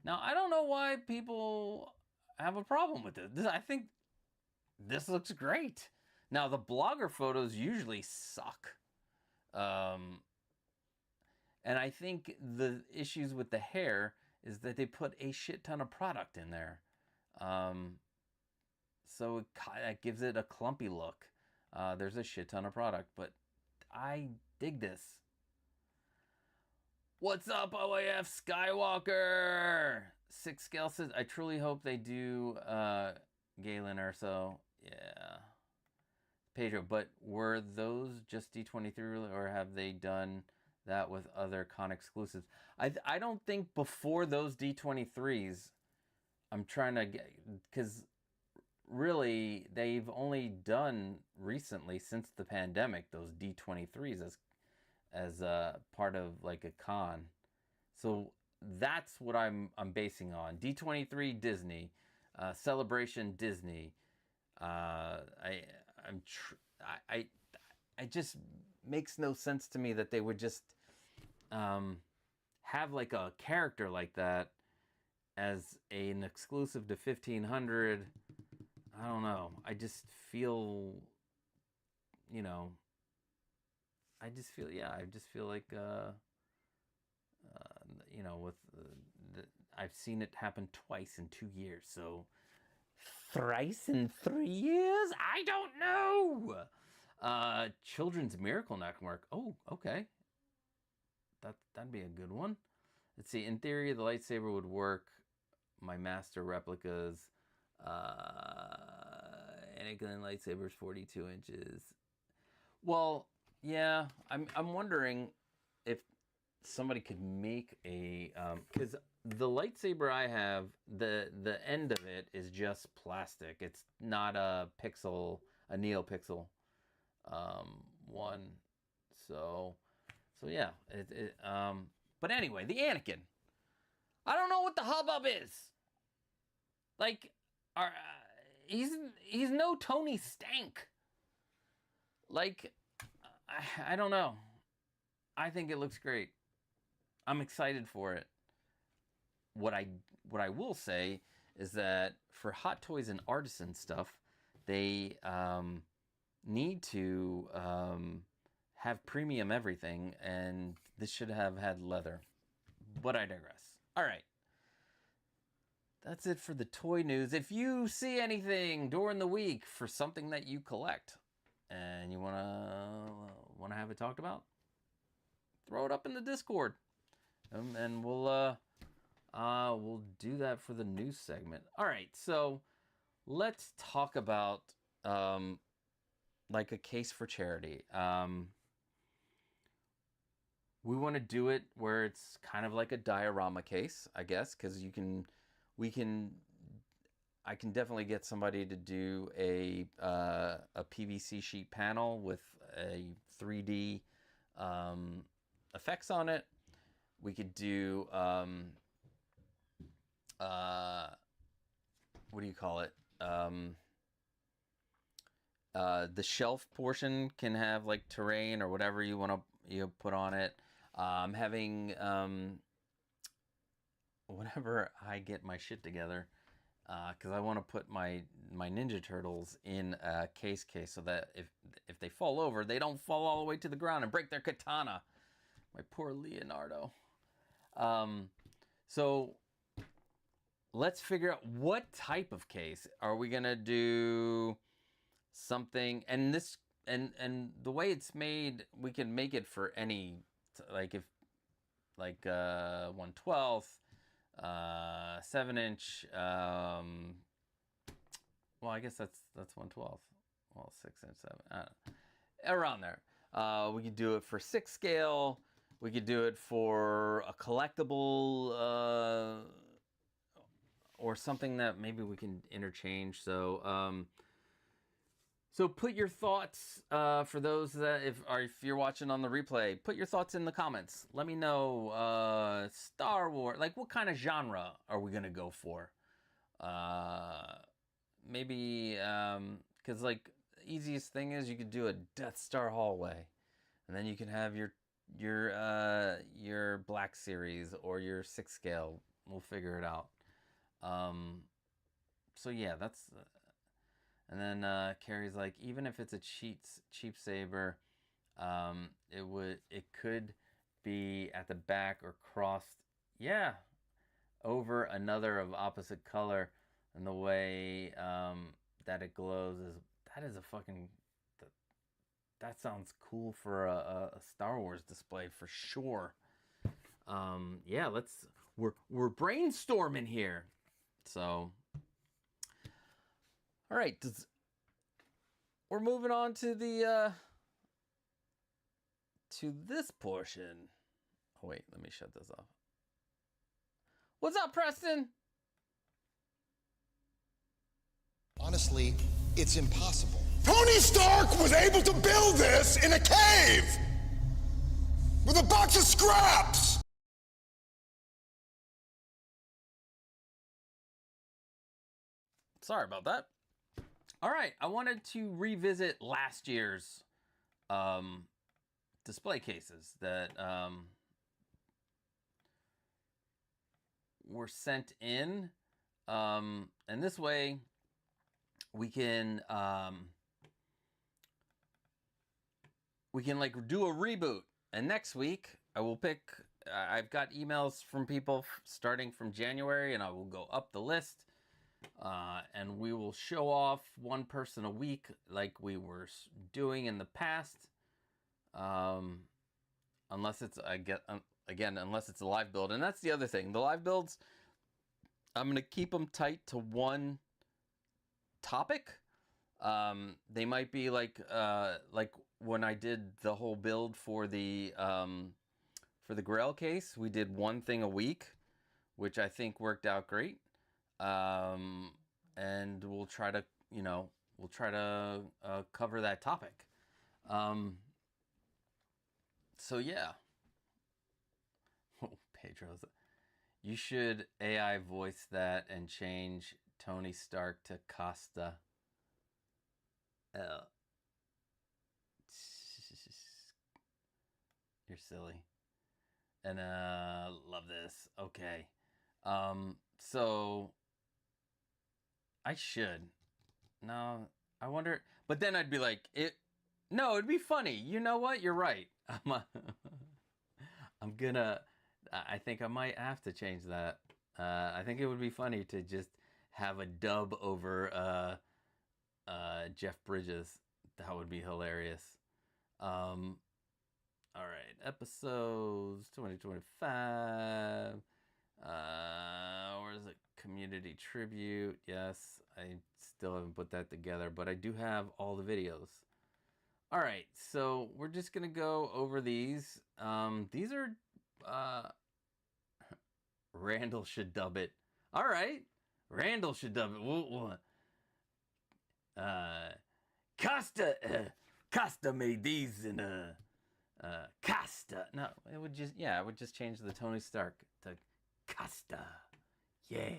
now I don't know why people have a problem with it. I think this looks great. Now the blogger photos usually suck. And I think the issues with the hair is that they put a shit ton of product in there. So it gives it a clumpy look. There's a shit ton of product, but I dig this. What's up, OAF Skywalker? 6 scale says, I truly hope they do Galen or so. Yeah. Pedro, but were those just D23 or have they done that with other con exclusives? I don't think before those D23s, I'm trying to get, because really they've only done recently since the pandemic those D23s as part of like a con. So that's what I'm basing on. D23 Disney, Celebration Disney. It just makes no sense to me that they would just have like a character like that as an exclusive to 1500. I don't know. I just feel, I just feel like, with I've seen it happen twice in 2 years, so thrice in 3 years? I don't know. Children's Miracle Network. Oh, okay. That'd be a good one. Let's see. In theory, the lightsaber would work. My master replicas. Anakin lightsaber's 42 inches. Well, yeah. I'm wondering if somebody could make a because the lightsaber I have, the end of it is just plastic. It's not a neopixel one. So yeah. But anyway, the Anakin. I don't know what the hubbub is. Like, he's no Tony Stank. Like, I don't know. I think it looks great. I'm excited for it. What I will say is that for Hot Toys and Artisan stuff, they need to have premium everything, and this should have had leather. But I digress. All right. That's it for the toy news. If you see anything during the week for something that you collect and you wanna have it talked about, throw it up in the Discord, and we'll do that for the news segment. All right, so let's talk about like a case for charity. We want to do it where it's kind of like a diorama case, I guess, because I can definitely get somebody to do a PVC sheet panel with a 3D effects on it. We could do what do you call it? The shelf portion can have like terrain or whatever you want to put on it. Having whenever I get my shit together, because I want to put my Ninja Turtles in a case so that if they fall over, they don't fall all the way to the ground and break their katana. My poor Leonardo. So let's figure out what type of case are we gonna do. Something, and this and the way it's made, we can make it for any, like if like 1/12, 7-inch. Well, I guess that's 112. Well, 6-inch, 7. I don't know. Around there. We could do it for 6 scale. We could do it for a collectible or something that maybe we can interchange. So, so put your thoughts for those that if you're watching on the replay, put your thoughts in the comments. Let me know Star Wars, like what kind of genre are we gonna go for? Maybe because like the easiest thing is you could do a Death Star hallway, and then you can have your Black Series or your 6 scale. We'll figure it out. So yeah, that's. And then Carrie's like, even if it's a cheap saber, it could be at the back or crossed, yeah, over another of opposite color, and the way that it glows is a fucking that sounds cool for a Star Wars display for sure. Yeah, we're brainstorming here, so. All right, we're moving on to the to this portion. Oh wait, let me shut this off. What's up, Preston? Honestly, it's impossible. Tony Stark was able to build this in a cave with a box of scraps. Sorry about that. All right, I wanted to revisit last year's display cases that were sent in, and this way we can like do a reboot. And next week I will pick. I've got emails from people starting from January, and I will go up the list. And we will show off one person a week like we were doing in the past. Unless it's, unless it's a live build. And that's the other thing. The live builds, I'm going to keep them tight to one topic. They might be like when I did the whole build for the Grail case, we did one thing a week, which I think worked out great. And we'll try to, cover that topic. So yeah. Oh, Pedro's. You should AI voice that and change Tony Stark to Costa. You're silly. And love this. Okay. So I should. No, I wonder. But then I'd be like, no, it'd be funny. You know what? You're right. I think I might have to change that. I think it would be funny to just have a dub over Jeff Bridges. That would be hilarious. All right, episodes 2025. Where is it? Community tribute. Yes, I still haven't put that together, but I do have all the videos. All right, so we're just gonna go over these. These are Randall should dub it. All right, Randall should dub it. Costa made these in Costa. No, it would just, I would just change the Tony Stark to Costa. Yeah.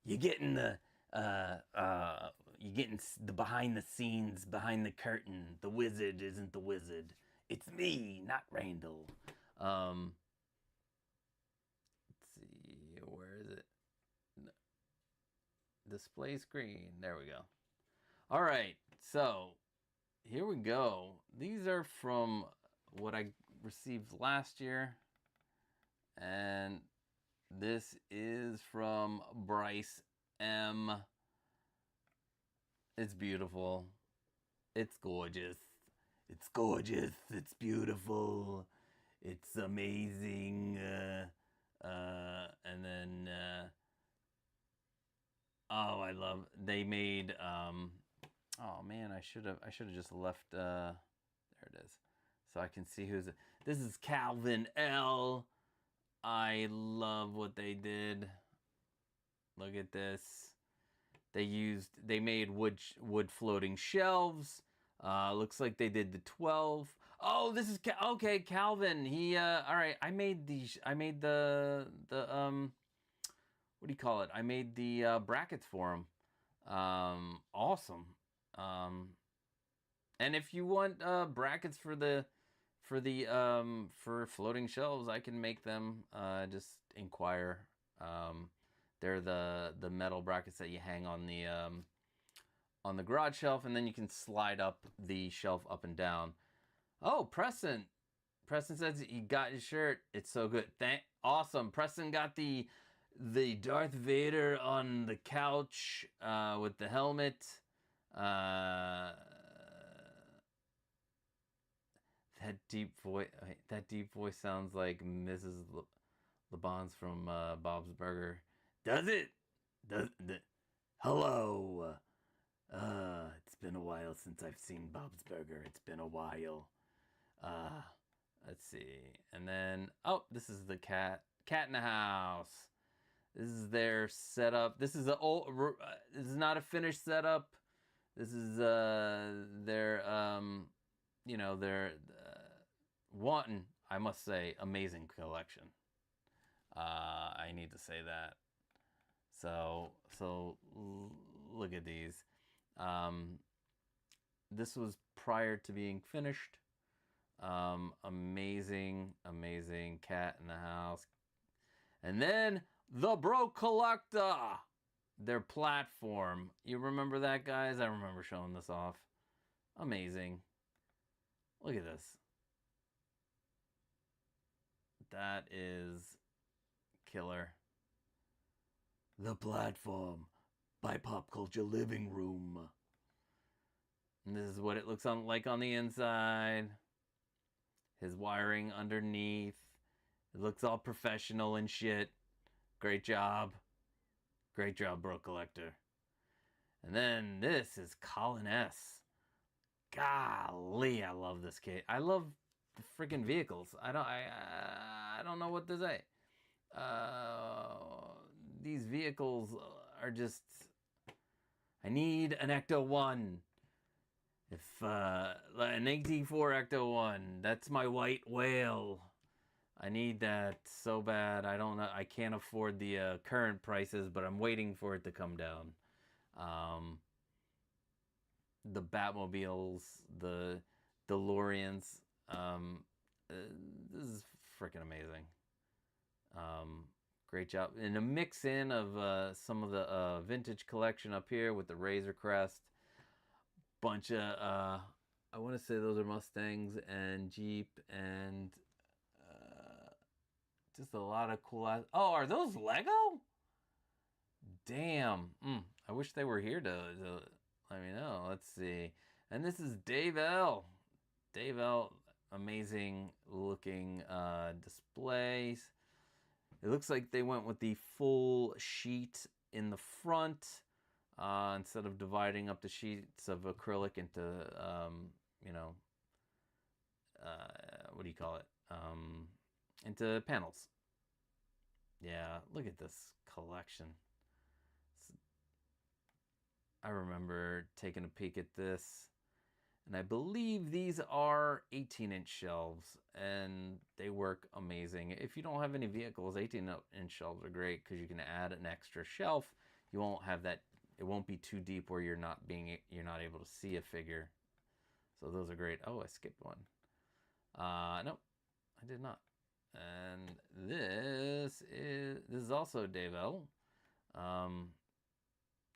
You're getting the behind the scenes, behind the curtain. The wizard isn't the wizard. It's me, not Randall. Let's see, where is it? Display screen. There we go. All right, so here we go. These are from what I received last year, and this is from Bryce M. It's beautiful. It's gorgeous. It's gorgeous. It's beautiful. It's amazing. And then, oh, I love, they made, oh man, I should have just left, there it is. So I can see who's, this is Calvin L. I love what they did. Look at this. They made wood floating shelves. Looks like they did the 12. Oh, this is okay, Calvin. He all right. I made the what do you call it? I made the brackets for him. Awesome. And if you want brackets for floating shelves, I can make them. Just inquire. They're the metal brackets that you hang on the garage shelf, and then you can slide up the shelf up and down. Oh, Preston says he got his shirt. It's so good. Awesome. Preston got the Darth Vader on the couch with the helmet. That deep voice sounds like Mrs. LeBon's from Bob's Burger. Does it? Hello. It's been a while since I've seen Bob's Burger. It's been a while. Let's see. And then, oh, this is the cat in the house. This is their setup. This is this is not a finished setup. This is their wanton, I must say, amazing collection. I need to say that. So look at these. This was prior to being finished. Amazing cat in the house. And then the Bro Collector, their platform. You remember that, guys? I remember showing this off. Amazing. Look at this. That is killer. The Platform by Pop Culture Living Room. And this is what it looks like on the inside. His wiring underneath. It looks all professional and shit. Great job. Great job, Bro Collector. And then this is Colin S. Golly, I love this kit. I love the freaking vehicles. I don't know what to say. These vehicles are just, I need an Ecto 1. If an AT4 Ecto 1, that's my white whale. I need that so bad. I don't know. I can't afford the current prices, but I'm waiting for it to come down. The Batmobiles, the DeLoreans. This is freaking amazing. Great job. And a mix in of some of the vintage collection up here with the Razor Crest. Bunch of, I want to say those are Mustangs and Jeep and just a lot of cool. Oh, are those Lego? Damn. I wish they were here to let me know. Let's see. And this is Dave L. Dave L. Amazing looking displays. It looks like they went with the full sheet in the front instead of dividing up the sheets of acrylic into, what do you call it? Into panels. Yeah, look at this collection. I remember taking a peek at this, and I believe these are 18-inch shelves, and they work amazing. If you don't have any vehicles, 18-inch shelves are great because you can add an extra shelf. You won't have that. It won't be too deep where you're not able to see a figure. So those are great. Oh, I skipped one. Nope, I did not. And this is also Dave L.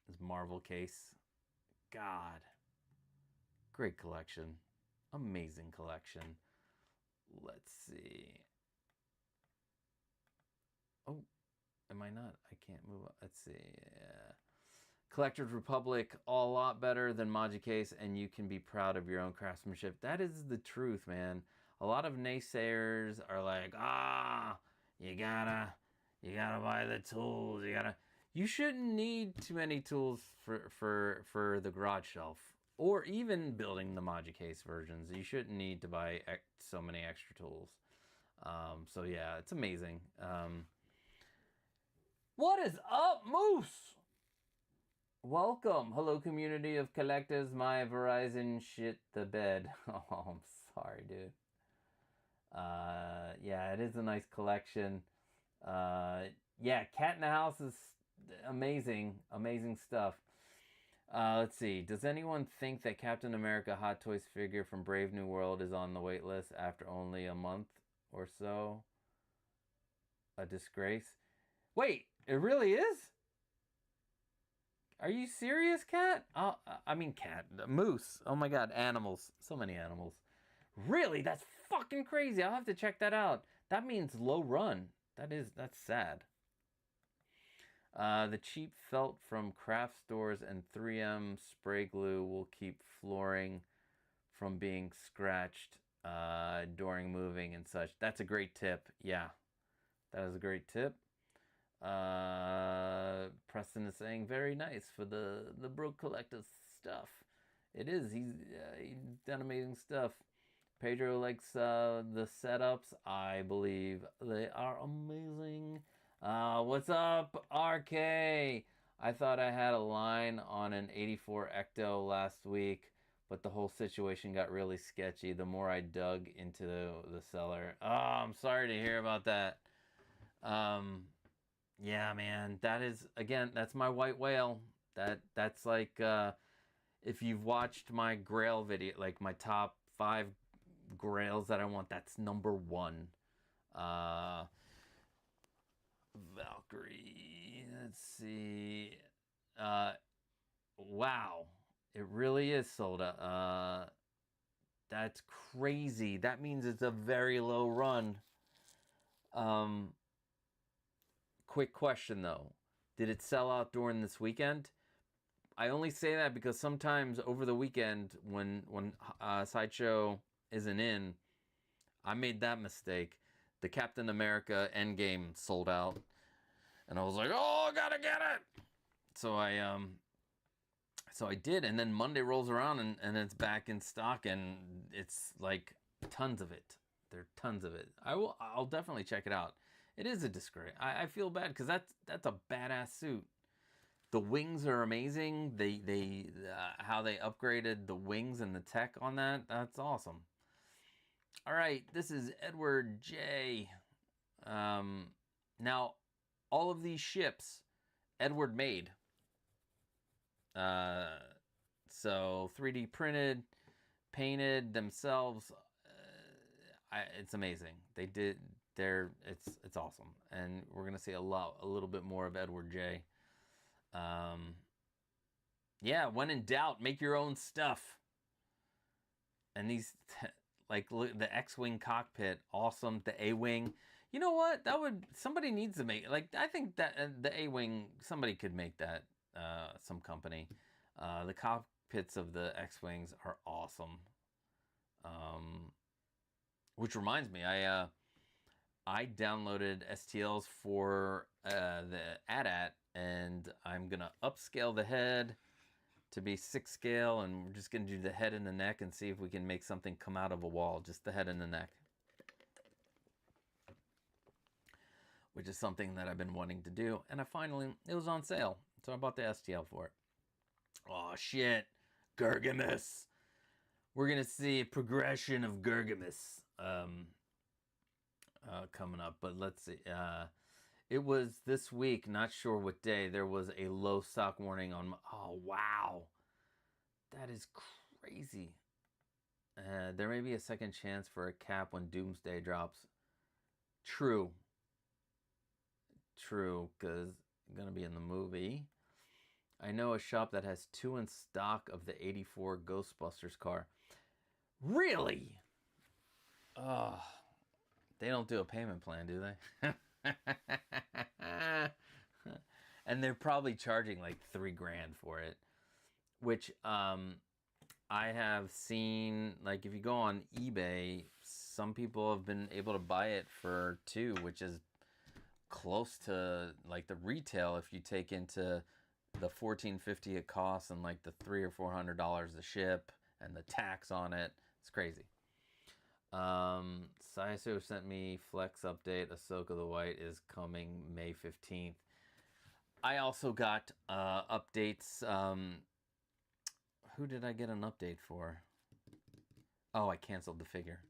His Marvel case. God. Great collection. Amazing collection. Let's see. Oh, am I not? I can't move up. Let's see. Yeah. Collector's Republic, a lot better than Magicase, and you can be proud of your own craftsmanship. That is the truth, man. A lot of naysayers are like, you gotta You gotta buy the tools. You shouldn't need too many tools for the garage shelf, or even building the Maji case versions. You shouldn't need to buy so many extra tools. So yeah, it's amazing. What is up, Moose? Welcome. Hello, community of collectors. My Verizon shit the bed. Oh, I'm sorry, dude. Yeah, it is a nice collection. Yeah, Cat in the House is amazing. Amazing stuff. Let's see. Does anyone think that Captain America Hot Toys figure from Brave New World is on the wait list after only a month or so? A disgrace. Wait, it really is? Are you serious, Cat? I mean, Cat. Moose. Oh my god, animals. So many animals. Really? That's fucking crazy. I'll have to check that out. That means low run. That's sad. The cheap felt from craft stores and 3M spray glue will keep flooring from being scratched during moving and such. That's a great tip. Yeah, that is a great tip. Preston is saying very nice for the Broke Collector stuff. It is. He's done amazing stuff. Pedro likes the setups. I believe they are amazing. What's up, RK? I thought I had a line on an 84 Ecto last week, but the whole situation got really sketchy the more I dug into the cellar. Oh, I'm sorry to hear about that. Yeah, man, that is, again, that's my white whale. That's like, if you've watched my Grail video, like my top 5 Grails that I want, that's number 1. Valkyrie, let's see. Wow, it really is sold out. That's crazy. That means it's a very low run. Quick question though, did it sell out during this weekend? I only say that because sometimes over the weekend when Sideshow isn't in, I made that mistake. The Captain America Endgame sold out, and I was like, "Oh, I gotta get it!" So I did, and then Monday rolls around and it's back in stock, and it's like tons of it. There are tons of it. I'll definitely check it out. It is a disgrace. I feel bad because that's a badass suit. The wings are amazing. They how they upgraded the wings and the tech on that. That's awesome. All right, this is Edward J. Now, all of these ships, Edward made. So 3D printed, painted themselves. It's amazing. It's awesome, and we're gonna see a little bit more of Edward J. Yeah, when in doubt, make your own stuff. And these, like, look, the X-wing cockpit, awesome. The A-wing, you know what? Somebody needs to make, like, I think that the A-wing, somebody could make that. Some company. The cockpits of the X-wings are awesome. Which reminds me, I downloaded STLs for the AT-AT, and I'm gonna upscale the head to be 6 scale, and we're just gonna do the head and the neck and see if we can make something come out of a wall, just the head and the neck. Which is something that I've been wanting to do, and it was on sale, so I bought the STL for it. Oh shit, Gargamus. We're gonna see a progression of Gargamus coming up, but let's see. It was this week, not sure what day, there was a low stock warning on. Oh wow, that is crazy. There may be a second chance for a cap when Doomsday drops. True, because I'm gonna be in the movie. I know a shop that has 2 in stock of the 84 Ghostbusters car. Really? Oh, they don't do a payment plan, do they? And they're probably charging like $3,000 for it, which I have seen, like, if you go on eBay, some people have been able to buy it for $2,000, which is close to like the retail if you take into the $14.50 it costs and like the $300 or $400 to ship and the tax on it. It's crazy. Saiso sent me Flex update. Ahsoka the White is coming May 15th. I also got updates. Who did I get an update for? Oh, I canceled the figure.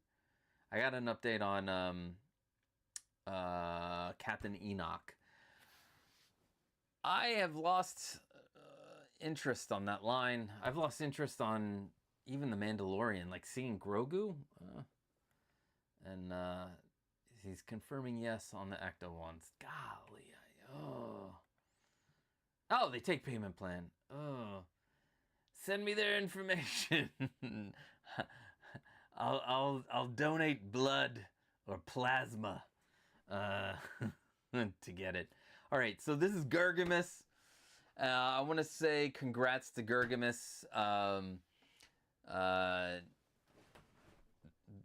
I got an update on Captain Enoch. I have lost interest on that line. I've lost interest on even the Mandalorian, like seeing Grogu. And he's confirming yes on the Ecto ones. Golly, oh, they take payment plan. Oh, send me their information. I'll donate blood or plasma to get it. All right, so this is Gergamus. I want to say congrats to Gergamus.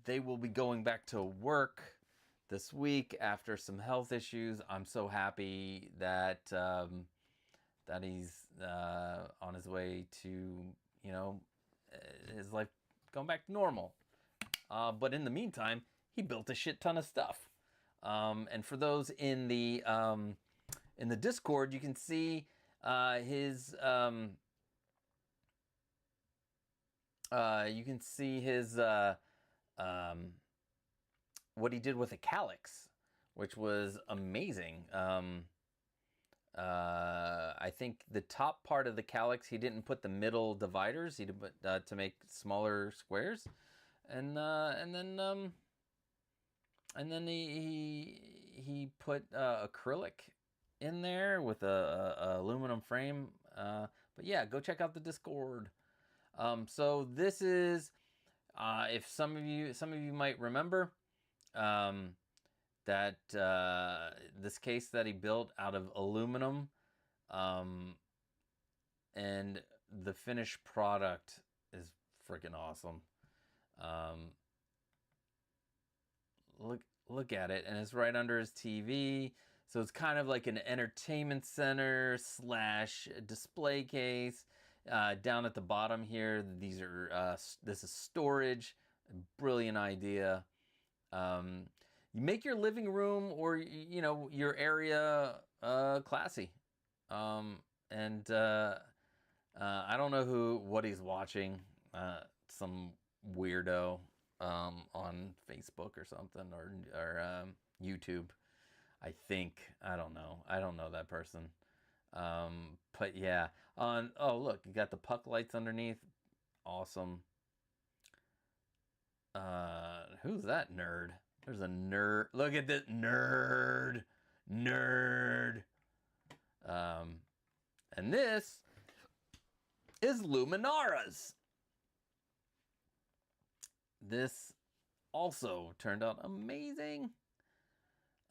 They will be going back to work this week after some health issues. I'm so happy that that he's on his way to, you know, his life going back to normal. But in the meantime, he built a shit ton of stuff. And for those in the Discord, you can see his what he did with a calyx, which was amazing. I think the top part of the calyx, he didn't put the middle dividers. He did put to make smaller squares, and then he put acrylic in there with a aluminum frame. But yeah, go check out the Discord. So this is, if some of you might remember, that this case that he built out of aluminum, and the finished product is freaking awesome. Look at it, and it's right under his TV. So it's kind of like an entertainment center / display case. Down at the bottom here, these are this is storage. Brilliant idea. You make your living room or your area classy. And I don't know what he's watching. Some weirdo on Facebook or something, or YouTube. I think, I don't know that person. But yeah, oh look, you got the puck lights underneath. Awesome. Who's that nerd? There's a nerd. Look at this nerd. And this is Luminara's. This also turned out amazing.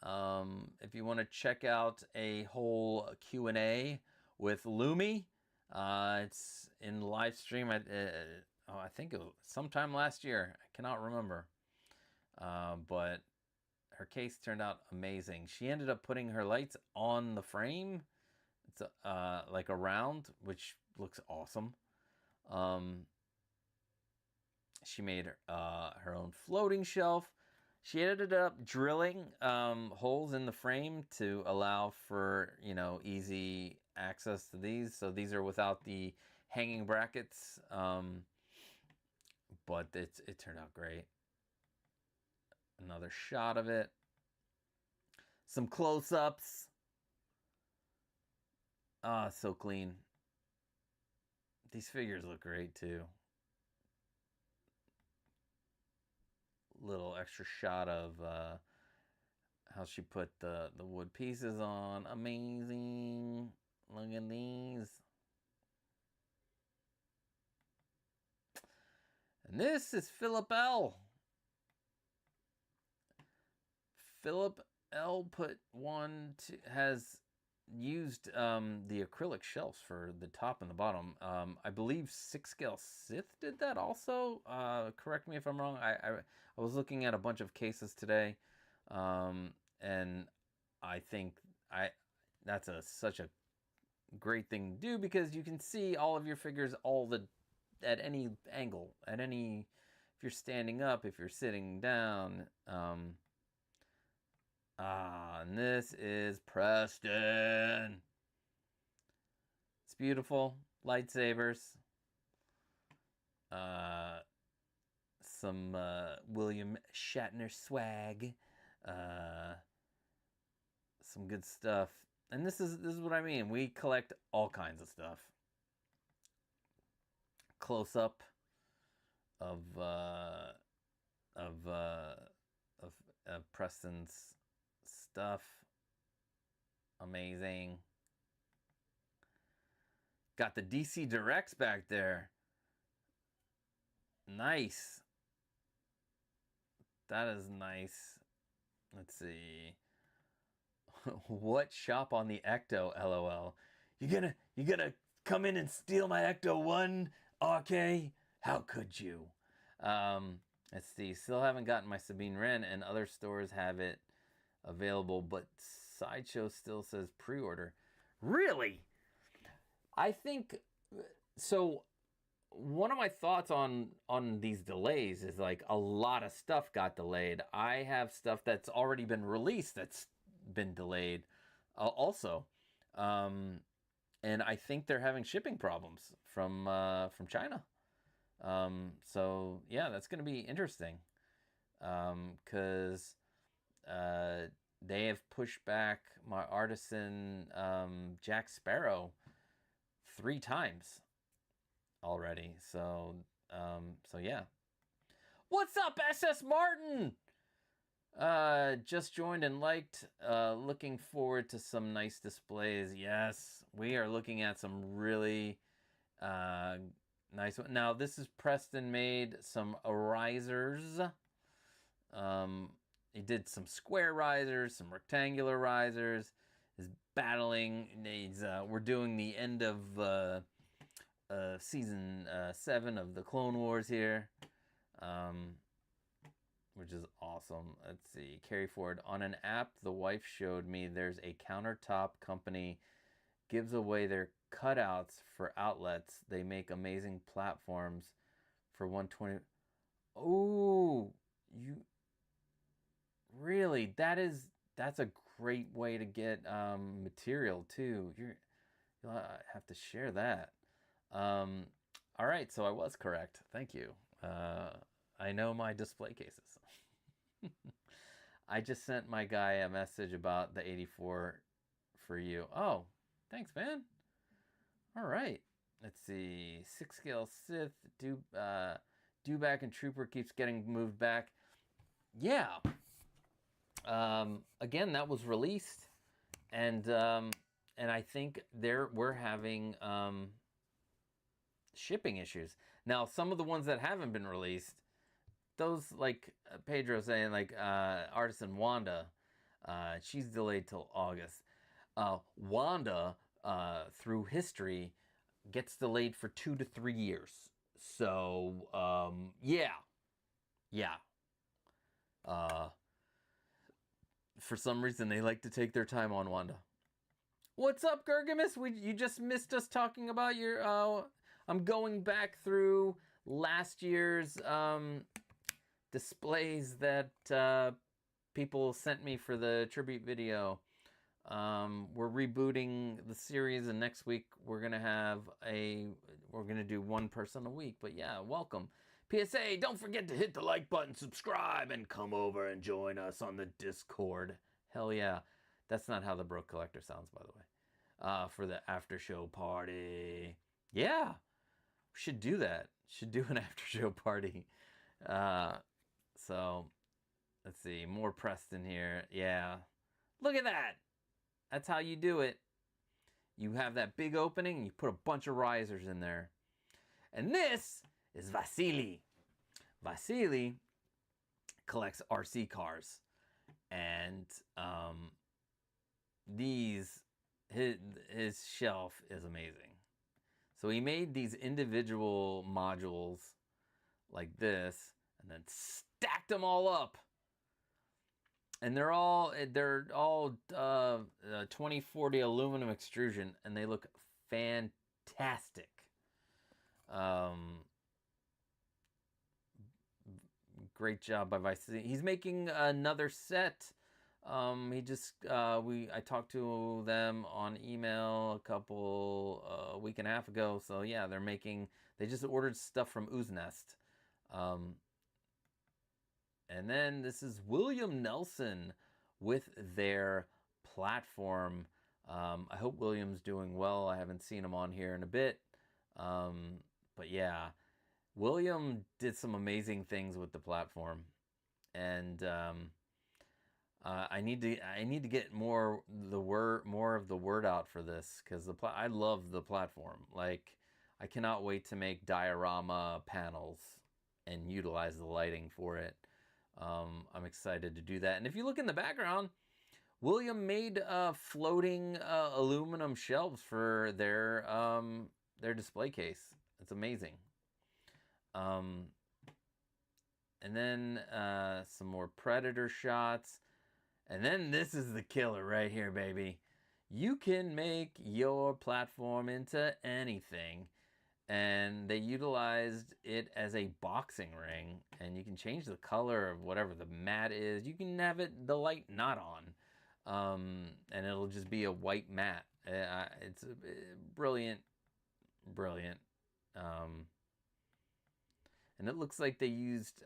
If you want to check out a whole Q&A with Lumi, it's in live stream. I think it was sometime last year. I cannot remember. But her case turned out amazing. She ended up putting her lights on the frame. It's like a round, which looks awesome. She made her own floating shelf. She ended up drilling holes in the frame to allow for, easy access to these. So these are without the hanging brackets. But it turned out great. Another shot of it. Some close-ups. Ah, so clean. These figures look great too. Little extra shot of how she put the wood pieces on. Amazing. Look at these. And this is Philip L. Philip L has used the acrylic shelves for the top and the bottom. I believe 6 Scale Sith did that also. Correct me if I'm wrong. I was looking at a bunch of cases today, and I think that's such a great thing to do, because you can see all of your figures at any angle, if you're standing up, if you're sitting down. And this is Preston. It's beautiful. Lightsabers. Some William Shatner swag. Some good stuff. And this is what I mean. We collect all kinds of stuff. Close up of Preston's stuff. Amazing. Got the DC Directs back there. Nice. That is nice. Let's see. What shop on the Ecto? LOL. You gonna come in and steal my Ecto 1, RK? How could you? Let's see. Still haven't gotten my Sabine Wren, and other stores have it available, but Sideshow still says pre-order. Really? I think so. One of my thoughts on these delays is, like, a lot of stuff got delayed. I have stuff that's already been released that's been delayed also. And I think they're having shipping problems from China. So yeah, that's going to be interesting. Cause they have pushed back my Artisan Jack Sparrow 3 times already. So yeah. What's up, SS Martin? Just joined and liked. Looking forward to some nice displays. Yes, we are looking at some really nice one. Now, this is Preston made some risers. He did some square risers, some rectangular risers. Is battling. We're doing the end of season 7 of the Clone Wars here. Which is awesome. Let's see. Carry forward. On an app the wife showed me, there's a countertop company gives away their cutouts for outlets. They make amazing platforms for 120. Oh, you really? That's a great way to get material too. You'll have to share that. All right, so I was correct. Thank you. I know my display cases. I just sent my guy a message about the 84 for you. Oh, thanks, man. All right. Let's see. 6 scale Sith. Dewback and Trooper keeps getting moved back. Yeah. Again, that was released, and I think we're having shipping issues. Now, some of the ones that haven't been released, those, like Pedro saying, like Artisan Wanda, she's delayed till August. Wanda, through history, gets delayed for 2 to 3 years. So, yeah. For some reason, they like to take their time on Wanda. What's up, Gergamus? You just missed us talking about your... I'm going back through last year's displays that people sent me for the tribute video. We're rebooting the series, and next week we're gonna do one person a week. But yeah, welcome. PSA, don't forget to hit the like button, subscribe, and come over and join us on the Discord. Hell yeah. That's not how the Broke Collector sounds, by the way. For the after show party. Yeah. We should do that. Should do an after show party. So, let's see. More Preston here. Yeah. Look at that. That's how you do it. You have that big opening, and you put a bunch of risers in there. And this is Vasily. Vasily collects RC cars. And his shelf is amazing. So he made these individual modules like this, and then stacked them all up. And they're all 2040 aluminum extrusion, and they look fantastic. Great job by Vice. He's making another set. I talked to them on email a week and a half ago. So yeah, they just ordered stuff from Ooze Nest. And then this is William Nelson with their platform. I hope William's doing well. I haven't seen him on here in a bit. But yeah, William did some amazing things with the platform. And I need to get more of the word out for this, because I love the platform. Like, I cannot wait to make diorama panels and utilize the lighting for it. I'm excited to do that. And if you look in the background, William made floating aluminum shelves for their display case. It's amazing. And then some more Predator shots. And then this is the killer right here, baby. You can make your platform into anything. And they utilized it as a boxing ring. And you can change the color of whatever the mat is. You can have the light not on. And it'll just be a white mat. It's brilliant. Brilliant. And it looks like they used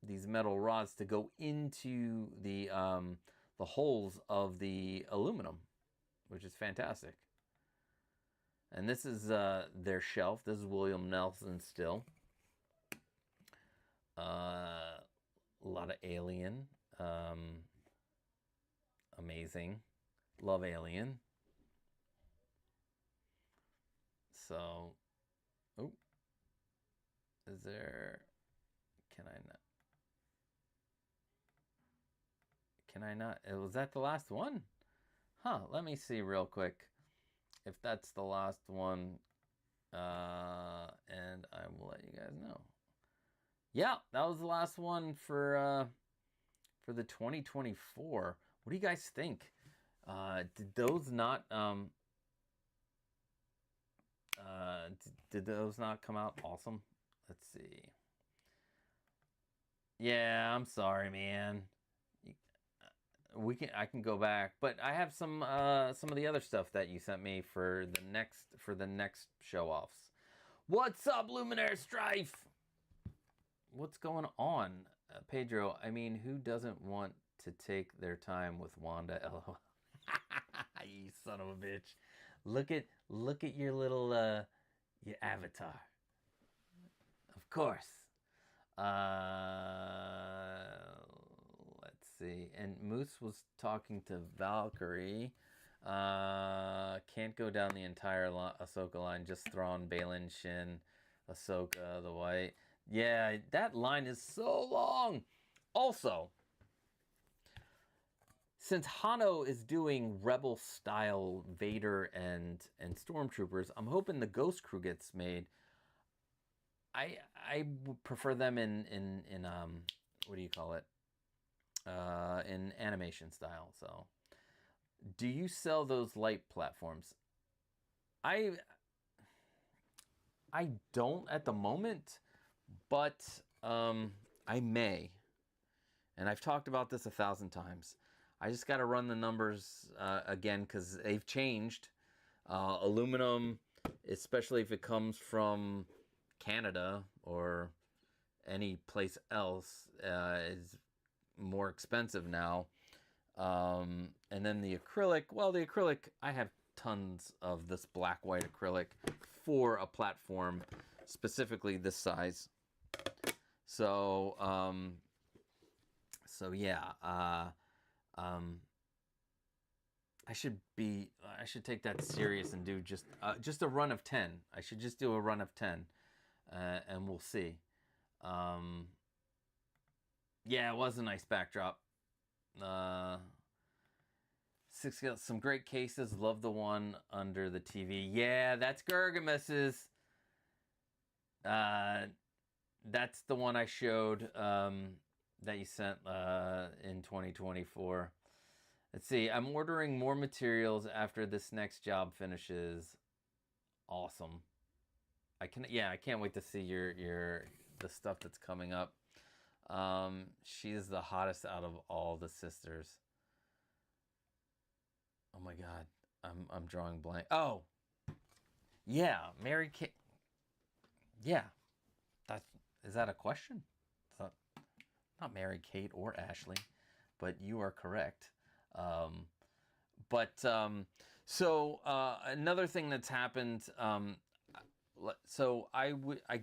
these metal rods to go into the holes of the aluminum, which is fantastic. And this is their shelf. This is William Nelson still. A lot of Alien. Amazing. Love Alien. So, oh, is there, can I not, was that the last one? Huh, let me see real quick if that's the last one, and I will let you guys know. Yeah, that was the last one for the 2024. What do you guys think? Did those not did those not come out awesome? Let's see. Yeah, I'm sorry, man. I can go back, but I have some of the other stuff that you sent me for the next show offs. What's up, Luminaire Strife? What's going on, Pedro? I mean, who doesn't want to take their time with Wanda? LOL. You son of a bitch. Look at your little your avatar. Of course. Let's see. And Moose was talking to Valkyrie. Can't go down the entire Ahsoka line. Just Thrawn, Balin, Shin, Ahsoka, the White. Yeah, that line is so long. Also, since Hano is doing Rebel-style Vader and Stormtroopers, I'm hoping the Ghost Crew gets made. I prefer them in what do you call it? In animation style. So, do you sell those light platforms? I don't at the moment, but I may. And I've talked about this 1,000 times. I just got to run the numbers again, because they've changed. Aluminum, especially if it comes from Canada or any place else, is more expensive now. And then the acrylic, I have tons of this black white acrylic for a platform, specifically this size. So yeah, I should take that serious and do just a run of 10. I should just do a run of 10, and we'll see. Yeah, it was a nice backdrop. Some great cases. Love the one under the TV. Yeah, that's Gargamess's. That's the one I showed. that you sent in 2024. Let's see. I'm ordering more materials after this next job finishes. Awesome. I can't wait to see the stuff that's coming up. She is the hottest out of all the sisters. Oh my God, I'm drawing blank. Oh, yeah, Mary Kate. Yeah, is that a question? Not Mary Kate or Ashley, but you are correct. So another thing that's happened. So I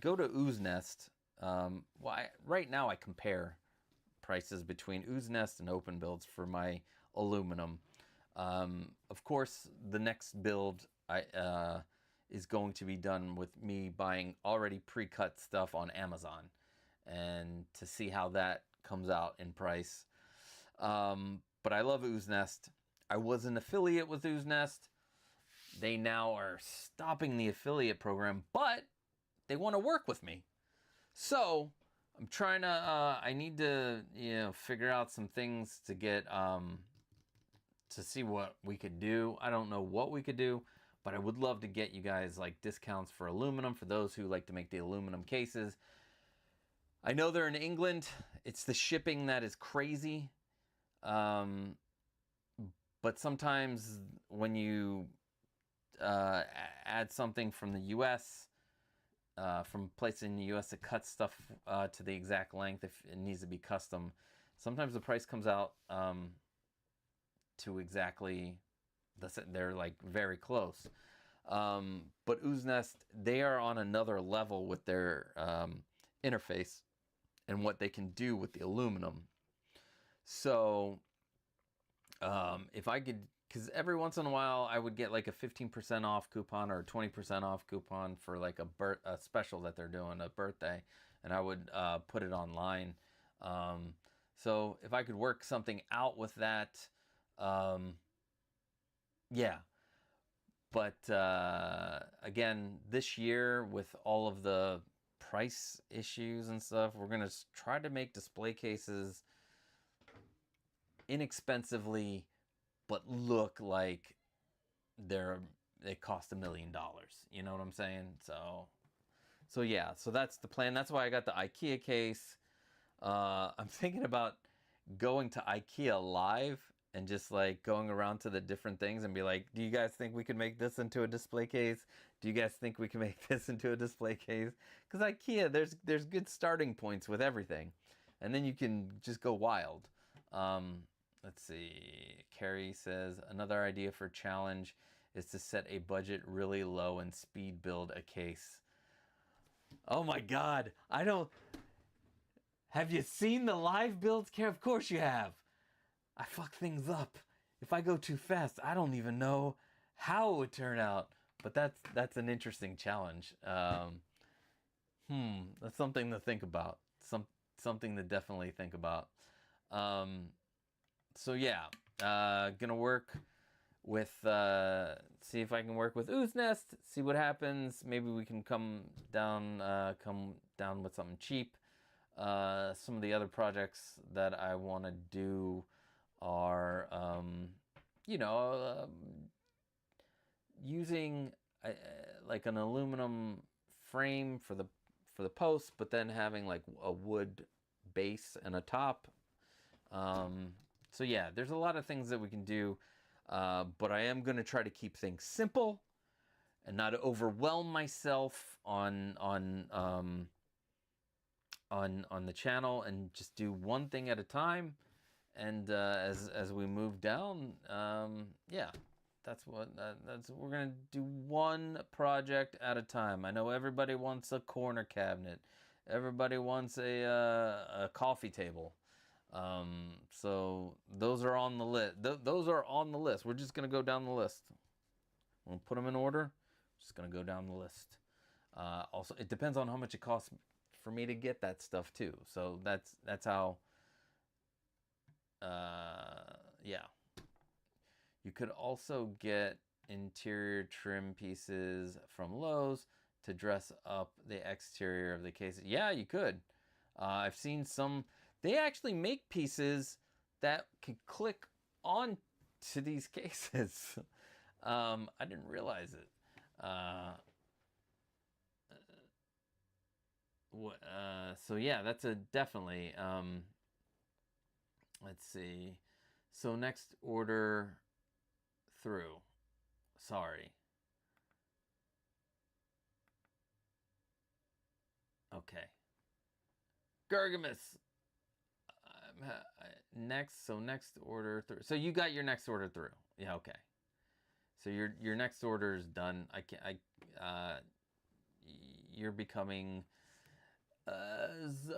go to Ooze Nest. Right now I compare prices between Ooze Nest and Open Builds for my aluminum. Of course, the next build is going to be done with me buying already pre-cut stuff on Amazon, and to see how that comes out in price. But I love Ooze Nest. I was an affiliate with Ooze Nest. They now are stopping the affiliate program, but they want to work with me. So I'm trying to, I need to, figure out some things to get, to see what we could do. I don't know what we could do, but I would love to get you guys like discounts for aluminum for those who like to make the aluminum cases. I know they're in England. It's the shipping that is crazy. But sometimes when you add something from the U.S., from a place in the U.S. that cuts stuff to the exact length if it needs to be custom, sometimes the price comes out to exactly, they're like very close. But Ooze Nest, they are on another level with their interface and what they can do with the aluminum. So if I could, because every once in a while I would get like a 15% off coupon or a 20% off coupon for like a special that they're doing, a birthday, and I would put it online. So if I could work something out with that, yeah. But again, this year with all of the price issues and stuff, we're gonna try to make display cases inexpensively, but look like they cost $1 million. You know what I'm saying? So yeah, so that's the plan. That's why I got the IKEA case. I'm thinking about going to IKEA live and just like going around to the different things and be like, do you guys think we could make this into a display case? Do you guys think we can make this into a display case? Because IKEA, there's good starting points with everything. And then you can just go wild. Let's see. Carrie says, another idea for challenge is to set a budget really low and speed build a case. Oh my God. Have you seen the live builds, Carrie? Of course you have. I fuck things up. If I go too fast, I don't even know how it would turn out. But that's an interesting challenge. That's something to think about. Something to definitely think about. So yeah, gonna work with, see if I can work with Ooze Nest, see what happens. Maybe we can come down with something cheap. Some of the other projects that I want to do are, using like an aluminum frame for the post, but then having like a wood base and a top. So yeah, there's a lot of things that we can do, but I am going to try to keep things simple and not overwhelm myself on the channel, and just do one thing at a time. And as we move down, yeah, that's what we're gonna do, one project at a time. I know everybody wants a corner cabinet, everybody wants a coffee table. So those are on the list. Those are on the list. We're just gonna go down the list. We'll put them in order. Just gonna go down the list. Also, it depends on how much it costs for me to get that stuff too. So that's how. Yeah. You could also get interior trim pieces from Lowe's to dress up the exterior of the case. Yeah, you could. I've seen some. They actually make pieces that can click on to these cases. I didn't realize it. So yeah, that's a definitely. Let's see. So next order through. Sorry. Okay. Gargamus. Next order through. So you got your next order through. Yeah, okay. So your next order is done. You're becoming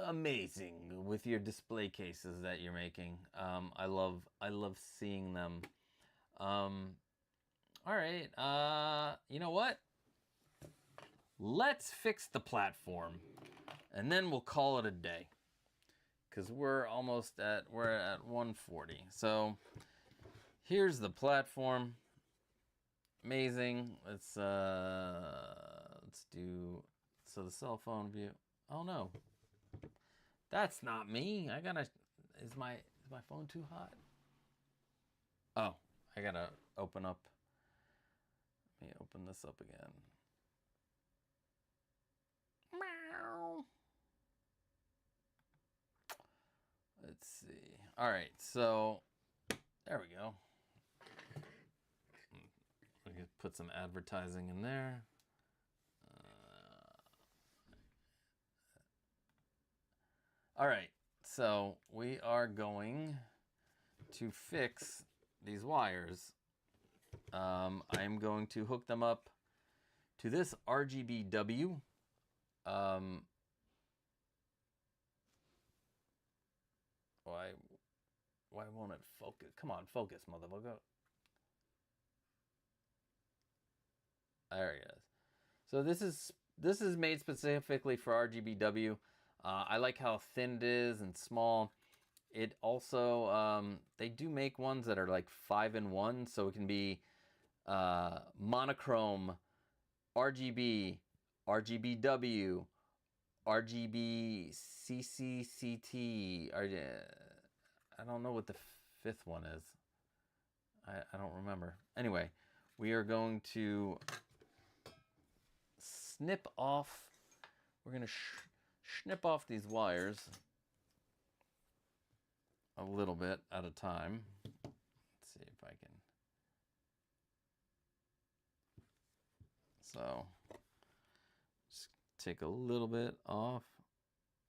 amazing with your display cases that you're making. I love seeing them. All right. You know what? Let's fix the platform, and then we'll call it a day. Because we're at 140. So here's the platform. Amazing. Let's do the cell phone view. Oh no, that's not me. Is my phone too hot? Oh, I gotta open up. Let me open this up again. Meow. Let's see. All right, so there we go. We can put some advertising in there. All right, so we are going to fix these wires. I'm going to hook them up to this RGBW. Why won't it focus? Come on, focus, motherfucker. There it is. So this is made specifically for RGBW. I like how thin it is and small. It also they do make ones that are like 5-in-1, so it can be monochrome, RGB, RGBW, RGB CCCT. I don't know what the fifth one is. I don't remember. Anyway, we are going to snip off. We're going to snip off these wires a little bit at a time. Let's see if I can. So just take a little bit off,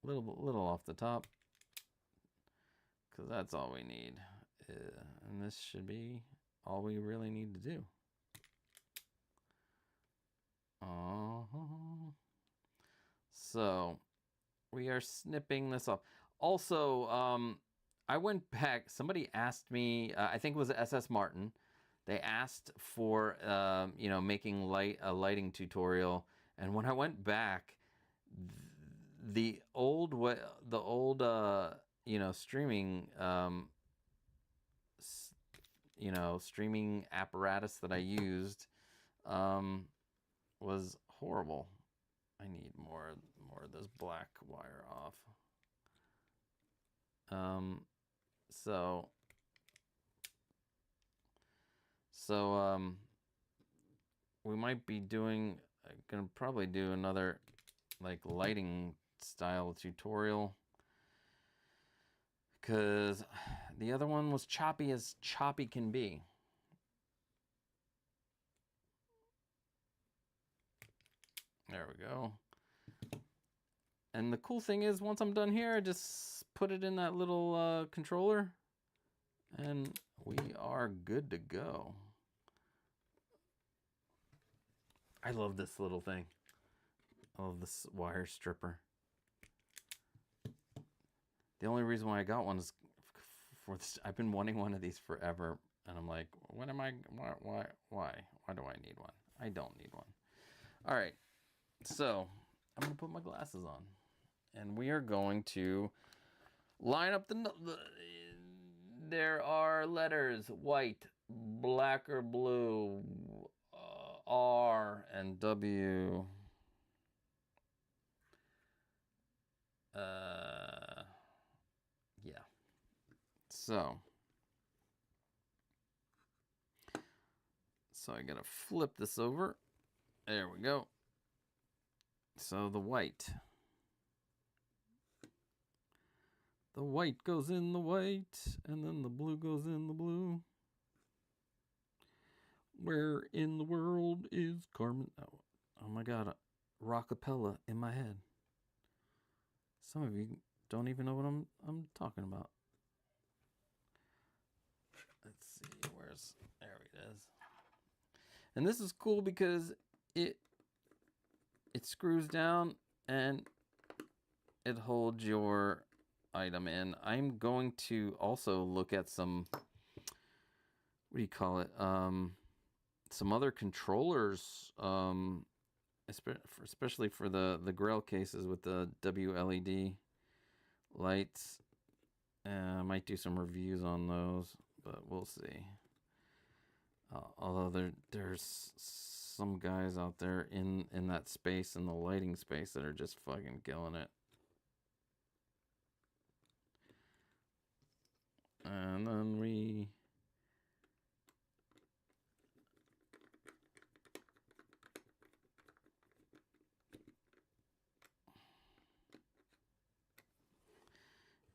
little off the top, because that's all we need. And this should be all we really need to do. So we are snipping this off. Also, I went back. Somebody asked me. I think it was SS Martin. They asked for making a lighting tutorial, and when I went back, the old streaming streaming apparatus that I used was horrible. I need more of this black wire off. So we might be gonna probably do another like lighting style tutorial, because the other one was choppy as choppy can be. There we go. And the cool thing is, once I'm done here, I just put it in that little controller, and we are good to go. I love this little thing. I love this wire stripper. The only reason why I got one is for this. I've been wanting one of these forever, and I'm like, why do I need one? I don't need one. All right, so I'm gonna put my glasses on, and we are going to line up there are letters: white, black or blue, R and W. So I gotta flip this over. There we go. So the white. The white goes in the white, and then the blue goes in the blue. Where in the world is Carmen? Oh my God, rockapella in my head. Some of you don't even know what I'm talking about. Let's see, there it is. And this is cool because it screws down and it holds your item in. I'm going to also look at some, what do you call it? Some other controllers, especially for the Grail cases with the WLED lights. I might do some reviews on those, but we'll see. Although there's some guys out there in that space, in the lighting space, that are just fucking killing it. And then we...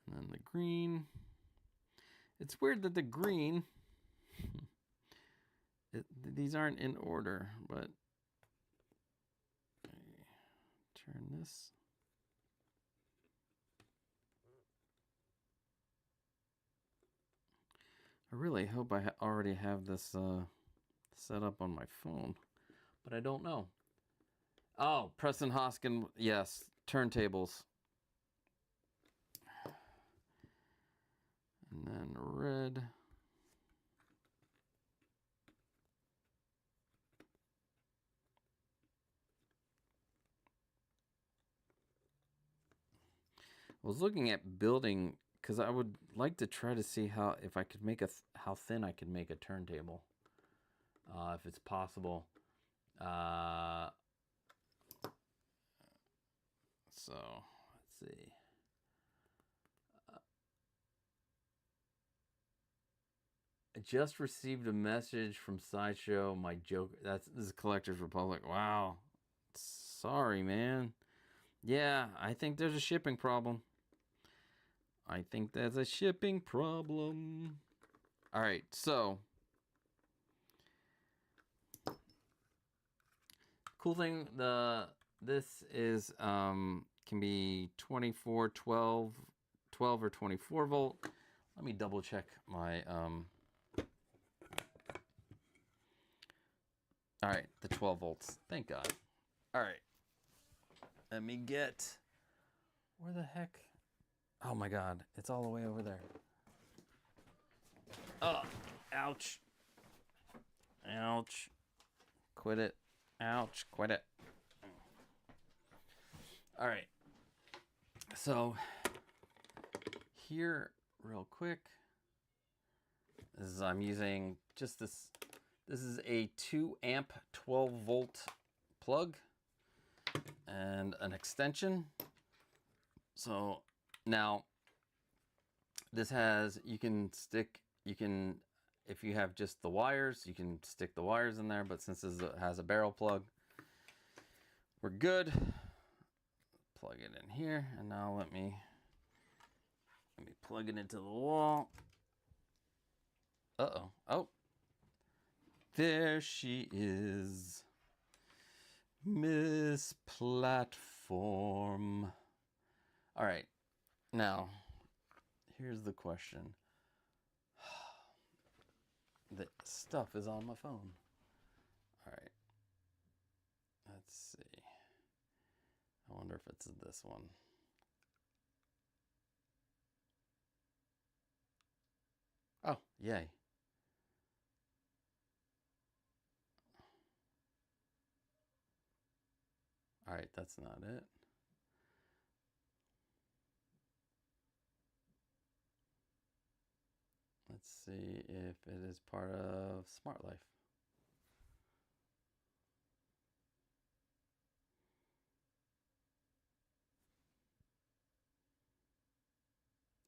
And then the green. It's weird that the green... these aren't in order, but... Turn this... I really hope I already have this set up on my phone, but I don't know. Oh, Preston Hoskin, yes, turntables. And then red. I was looking at building, because I would like to try to see if I could make how thin I could make a turntable, if it's possible. So let's see. I just received a message from Sideshow. My joke. This is Collectors Republic. Wow. Sorry, man. Yeah, I think there's a shipping problem. I think there's a shipping problem. All right, so cool thing. This is can be 24, 12 or 24 volt. Let me double check my all right, the 12 volts. Thank God. All right. Let me get, where the heck? Oh my God, it's all the way over there. Oh, ouch. Ouch. Quit it. Ouch, quit it. All right. So here, real quick, I'm using just this. This is a 2 amp 12 volt plug and an extension. So now this has, if you have just the wires, you can stick the wires in there, but since this has a barrel plug, we're good. Plug it in here, and now let me plug it into the wall. Uh-oh. Oh. There she is. Miss Platform. All right. Now, here's the question. The stuff is on my phone. All right. Let's see. I wonder if it's this one. Oh, yay. All right, that's not it. Let's see if it is part of Smart Life.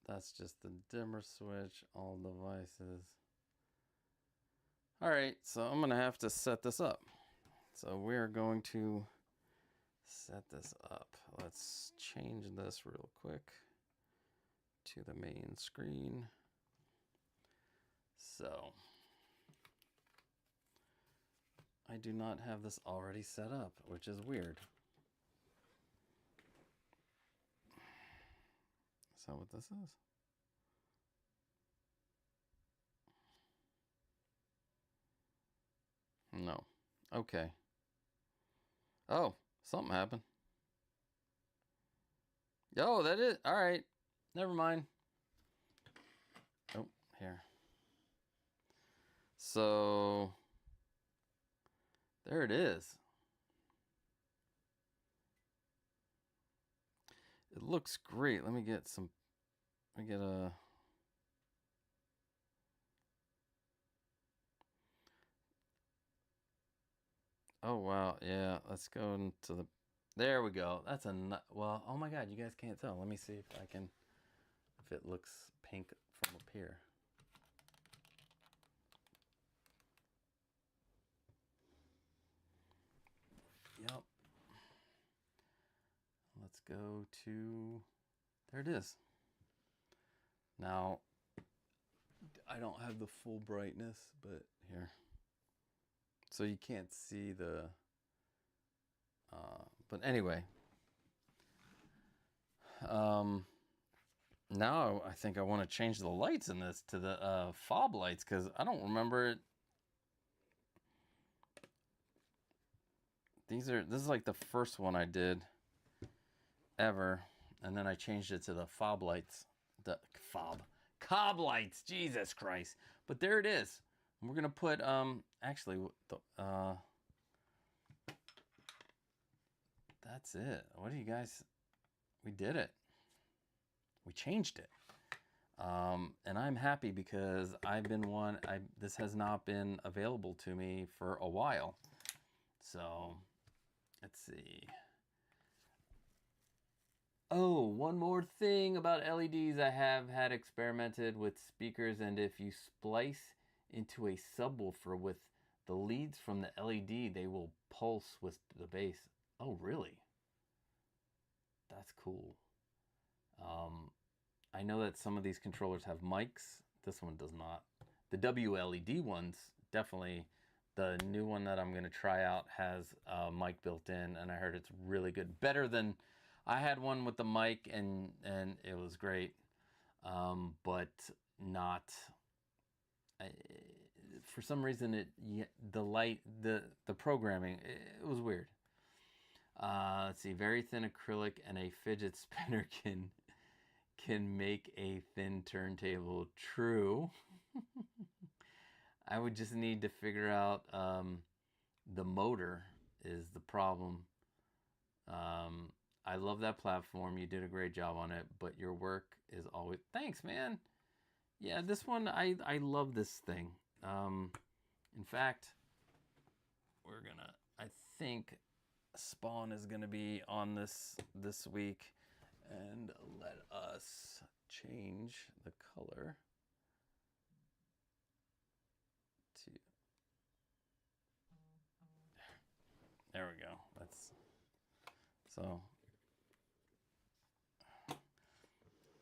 That's just the dimmer switch, all devices. All right, so I'm gonna have to set this up. So we're going to set this up. Let's change this real quick to the main screen. So I do not have this already set up, which is weird. Is that what this is? No. Okay. Oh, something happened. Oh, that is. All right. Never mind. Oh, here. So, there it is. It looks great. Let me get some. Let me get a. Oh, wow. Yeah, let's go into the. There we go. That's a. Well, oh my God, you guys can't tell. Let me see if I can. If it looks pink from up here. Yep. Let's go to. There it is. Now, I don't have the full brightness, but here. So you can't see the. But anyway. Now I think I want to change the lights in this to the fob lights because I don't remember it. This is like the first one I did ever, and then I changed it to the fob lights. The cob lights, Jesus Christ. But there it is. We're gonna put actually that's it. What do you guys? We did it. We changed it. And I'm happy because I've been this has not been available to me for a while. So let's see. Oh, one more thing about LEDs. I have had experimented with speakers, and if you splice into a subwoofer with the leads from the LED, they will pulse with the bass. Oh, really? That's cool. I know that some of these controllers have mics. This one does not. The WLED ones, definitely. The new one that I'm going to try out has a mic built in, and I heard it's really good. Better than, I had one with the mic, and it was great, but not, for some reason, the programming, it was weird. Let's see, very thin acrylic and a fidget spinner can make a thin turntable. True. I would just need to figure out the motor is the problem. I love that platform. You did a great job on it, but your work is always... Thanks, man. Yeah, this one, I love this thing. In fact, we're gonna... I think Spawn is gonna be on this week. And let us change the color to... There we go. So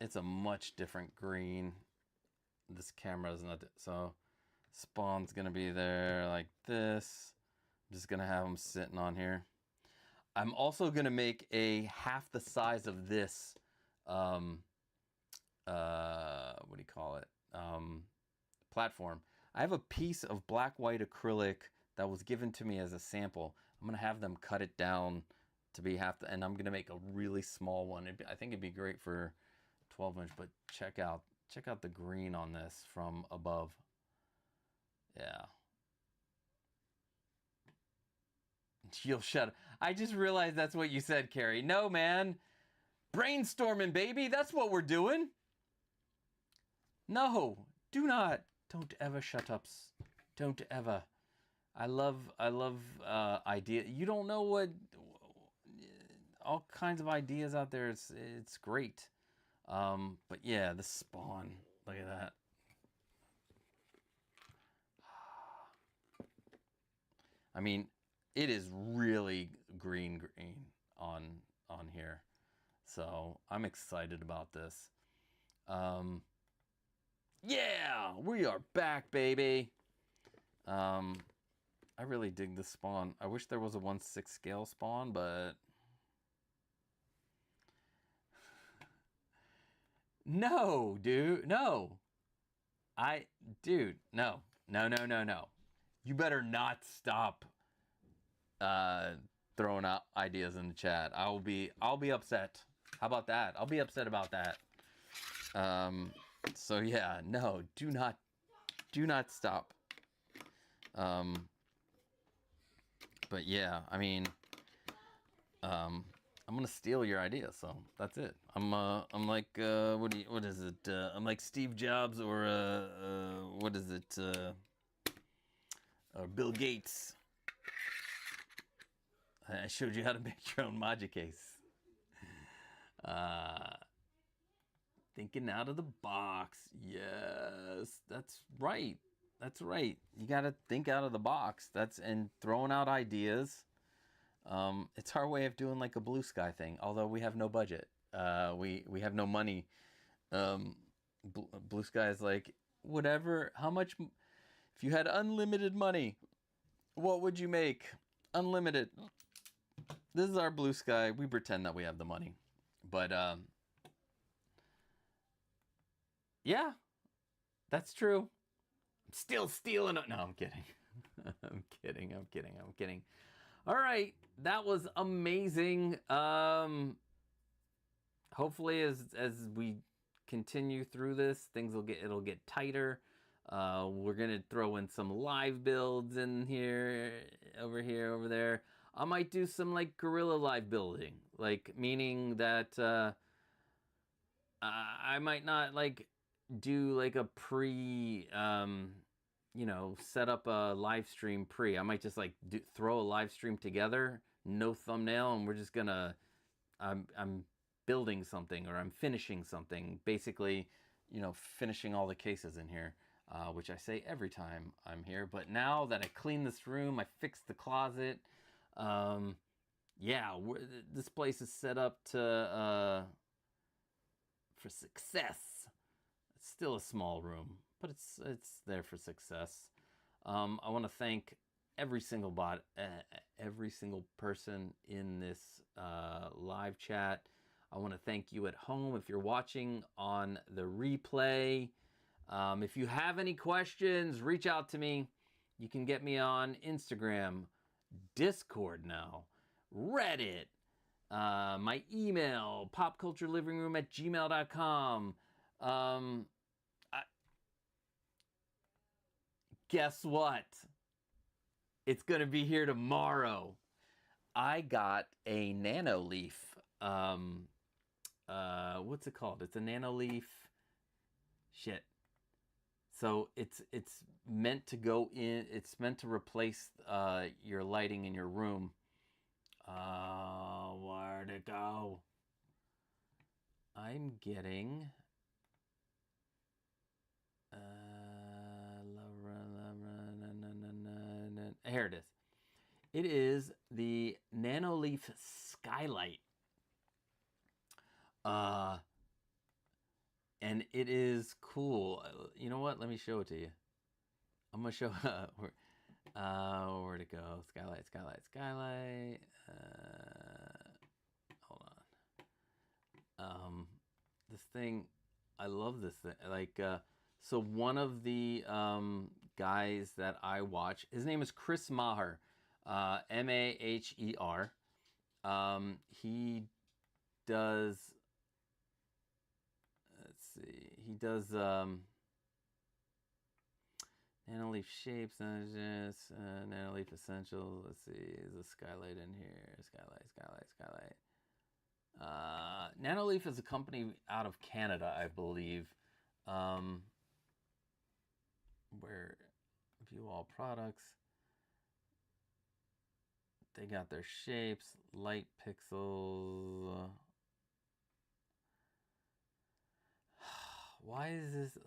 it's a much different green. This camera is not, so Spawn's gonna be there like this. I'm just gonna have him sitting on here. I'm also gonna make a half the size of this, what do you call it? Platform. I have a piece of black white acrylic that was given to me as a sample. I'm gonna have them cut it down to be and I'm gonna make a really small one. I think it'd be great for 12-inch, but check out the green on this from above. Yeah. You'll shut up. I just realized that's what you said, Carrie. No, man. Brainstorming, baby. That's what we're doing. No, do not. Don't ever shut ups. Don't ever. I love idea. You don't know what all kinds of ideas out there. It's great. But yeah, the spawn. Look at that. I mean, it is really green on here. So I'm excited about this. Yeah, we are back, baby. I really dig this spawn. I wish there was a 1/6 scale spawn, but no, dude, no. Dude, no. You better not stop throwing out ideas in the chat. I'll be upset. How about that? I'll be upset about that. So yeah, no, do not stop. But yeah, I mean, I'm gonna steal your idea, so that's it. I'm like, what is it? I'm like Steve Jobs or what is it? Or Bill Gates. I showed you how to make your own Maja case. Thinking out of the box. Yes, that's right. That's right. You got to think out of the box. And throwing out ideas. It's our way of doing like a Blue Sky thing. Although we have no budget. We have no money. Blue Sky is like, whatever. How much? If you had unlimited money, what would you make? Unlimited. This is our Blue Sky. We pretend that we have the money, but yeah, that's true. I'm still stealing it. No, I'm kidding. I'm kidding. All right, that was amazing. Hopefully, as we continue through this, it'll get tighter. We're gonna throw in some live builds in here, over there. I might do some like guerrilla live building, like meaning that I might not like do like a set up a live stream pre. I might just like throw a live stream together, no thumbnail, and we're just gonna I'm building something or I'm finishing something, basically, finishing all the cases in here. Which I say every time I'm here, but now that I cleaned this room, I fixed the closet. Yeah, this place is set up for success. It's still a small room, but it's there for success. I want to thank every single person in this live chat. I want to thank you at home if you're watching on the replay. If you have any questions, reach out to me. You can get me on Instagram, Discord now, Reddit, my email, popculturelivingroom@gmail.com. Guess what? It's going to be here tomorrow. I got a nano leaf. What's it called? It's a nano leaf. Shit. So it's meant to go in. It's meant to replace your lighting in your room. Where'd it go? I'm getting. Here it is. It is the Nanoleaf Skylight. And it is cool. You know what? Let me show it to you. I'm gonna show where'd it go? Skylight. Hold on. This thing, I love this thing. Like, so one of the guys that I watch, his name is Chris Maher, Maher. He does. Let's see. He does Nanoleaf shapes, Nanoleaf essentials. Let's see. Is a skylight in here? Skylight. Nanoleaf is a company out of Canada, I believe. Where view all products. They got their shapes, light pixels. Why is this?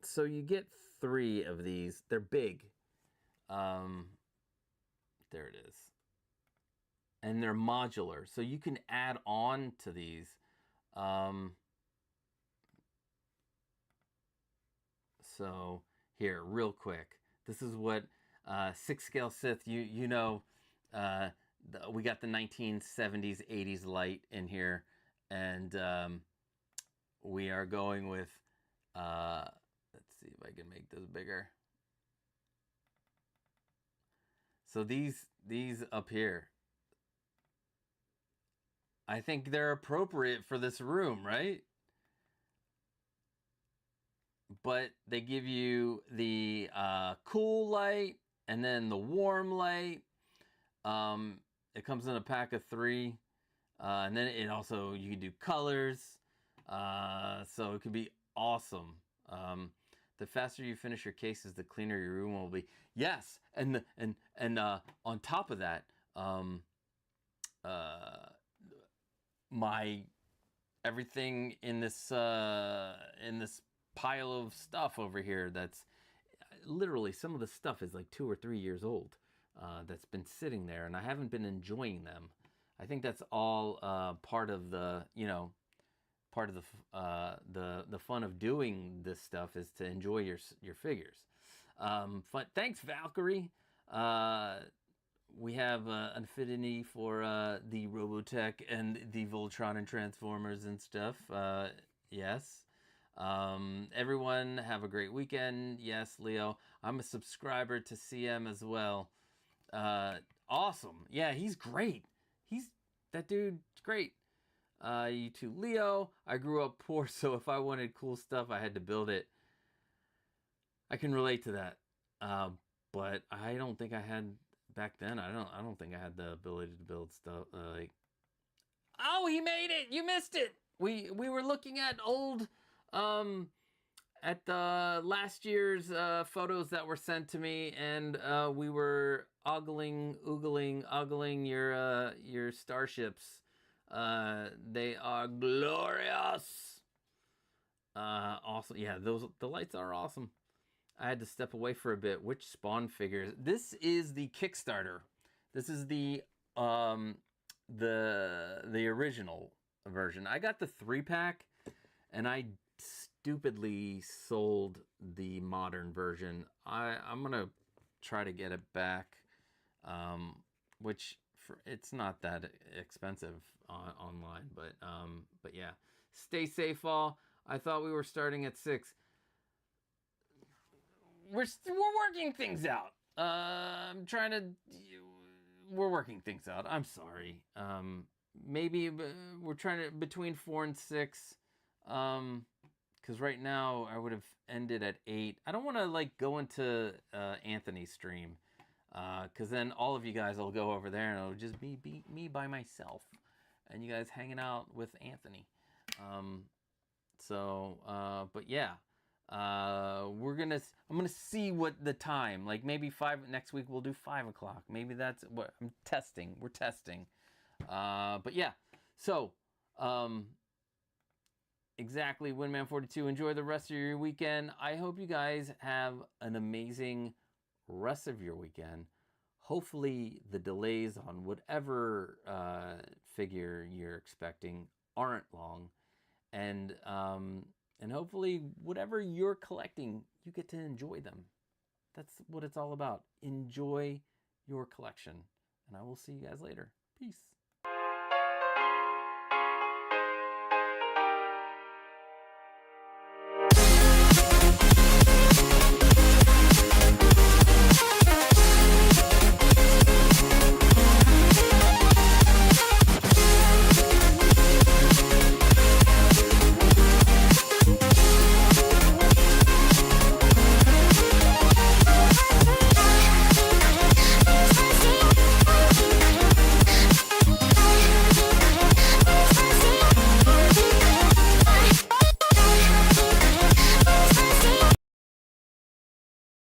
So you get 3 of these. They're big. There it is. And they're modular, so you can add on to these. So here, real quick, this is what 6 scale Sith. You know, we got the 1970s, 80s light in here, and we are going with. Let's see if I can make this bigger. So these up here, I think they're appropriate for this room, right? But they give you the cool light and then the warm light. It comes in a pack of 3. And then it also, you can do colors. So it could be awesome. The faster you finish your cases, the cleaner your room will be. Yes, and on top of that, my everything in this pile of stuff over here, that's literally, some of the stuff is like 2 or 3 years old. That's been sitting there, and I haven't been enjoying them. I think that's all part of the, part of the fun of doing this stuff is to enjoy your figures. Fun. Thanks, Valkyrie. We have an affinity for the Robotech and the Voltron and Transformers and stuff. Yes. Everyone have a great weekend. Yes, Leo. I'm a subscriber to CM as well. Awesome. Yeah, he's great. That dude's great. You too, Leo. I grew up poor, so if I wanted cool stuff, I had to build it. I can relate to that. But I don't think I had back then. I don't think I had the ability to build stuff like. Oh, he made it! You missed it. We were looking at old at the last year's photos that were sent to me, and we were oogling your starships. They are glorious. Awesome. Yeah, the lights are awesome. I had to step away for a bit. Which Spawn figures? This is the Kickstarter. This is the original version. I got the 3-pack, and I stupidly sold the modern version. I'm gonna try to get it back, which it's not that expensive online, but yeah. Stay safe, all. I thought we were starting at 6. We're working things out. We're working things out. I'm sorry. Maybe we're trying to between 4 and 6. Because right now I would have ended at 8. I don't want to go into Anthony's stream. Because then all of you guys will go over there and it'll just be me by myself. And you guys hanging out with Anthony. But yeah. I'm gonna see what the time, maybe 5 next week we'll do 5 o'clock. Maybe that's what I'm testing. We're testing. But yeah. So, exactly, Winman42. Enjoy the rest of your weekend. I hope you guys have an amazing rest of your weekend. Hopefully the delays on whatever figure you're expecting aren't long, and hopefully whatever you're collecting, you get to enjoy them. That's what it's all about. Enjoy your collection, and I will see you guys later. Peace.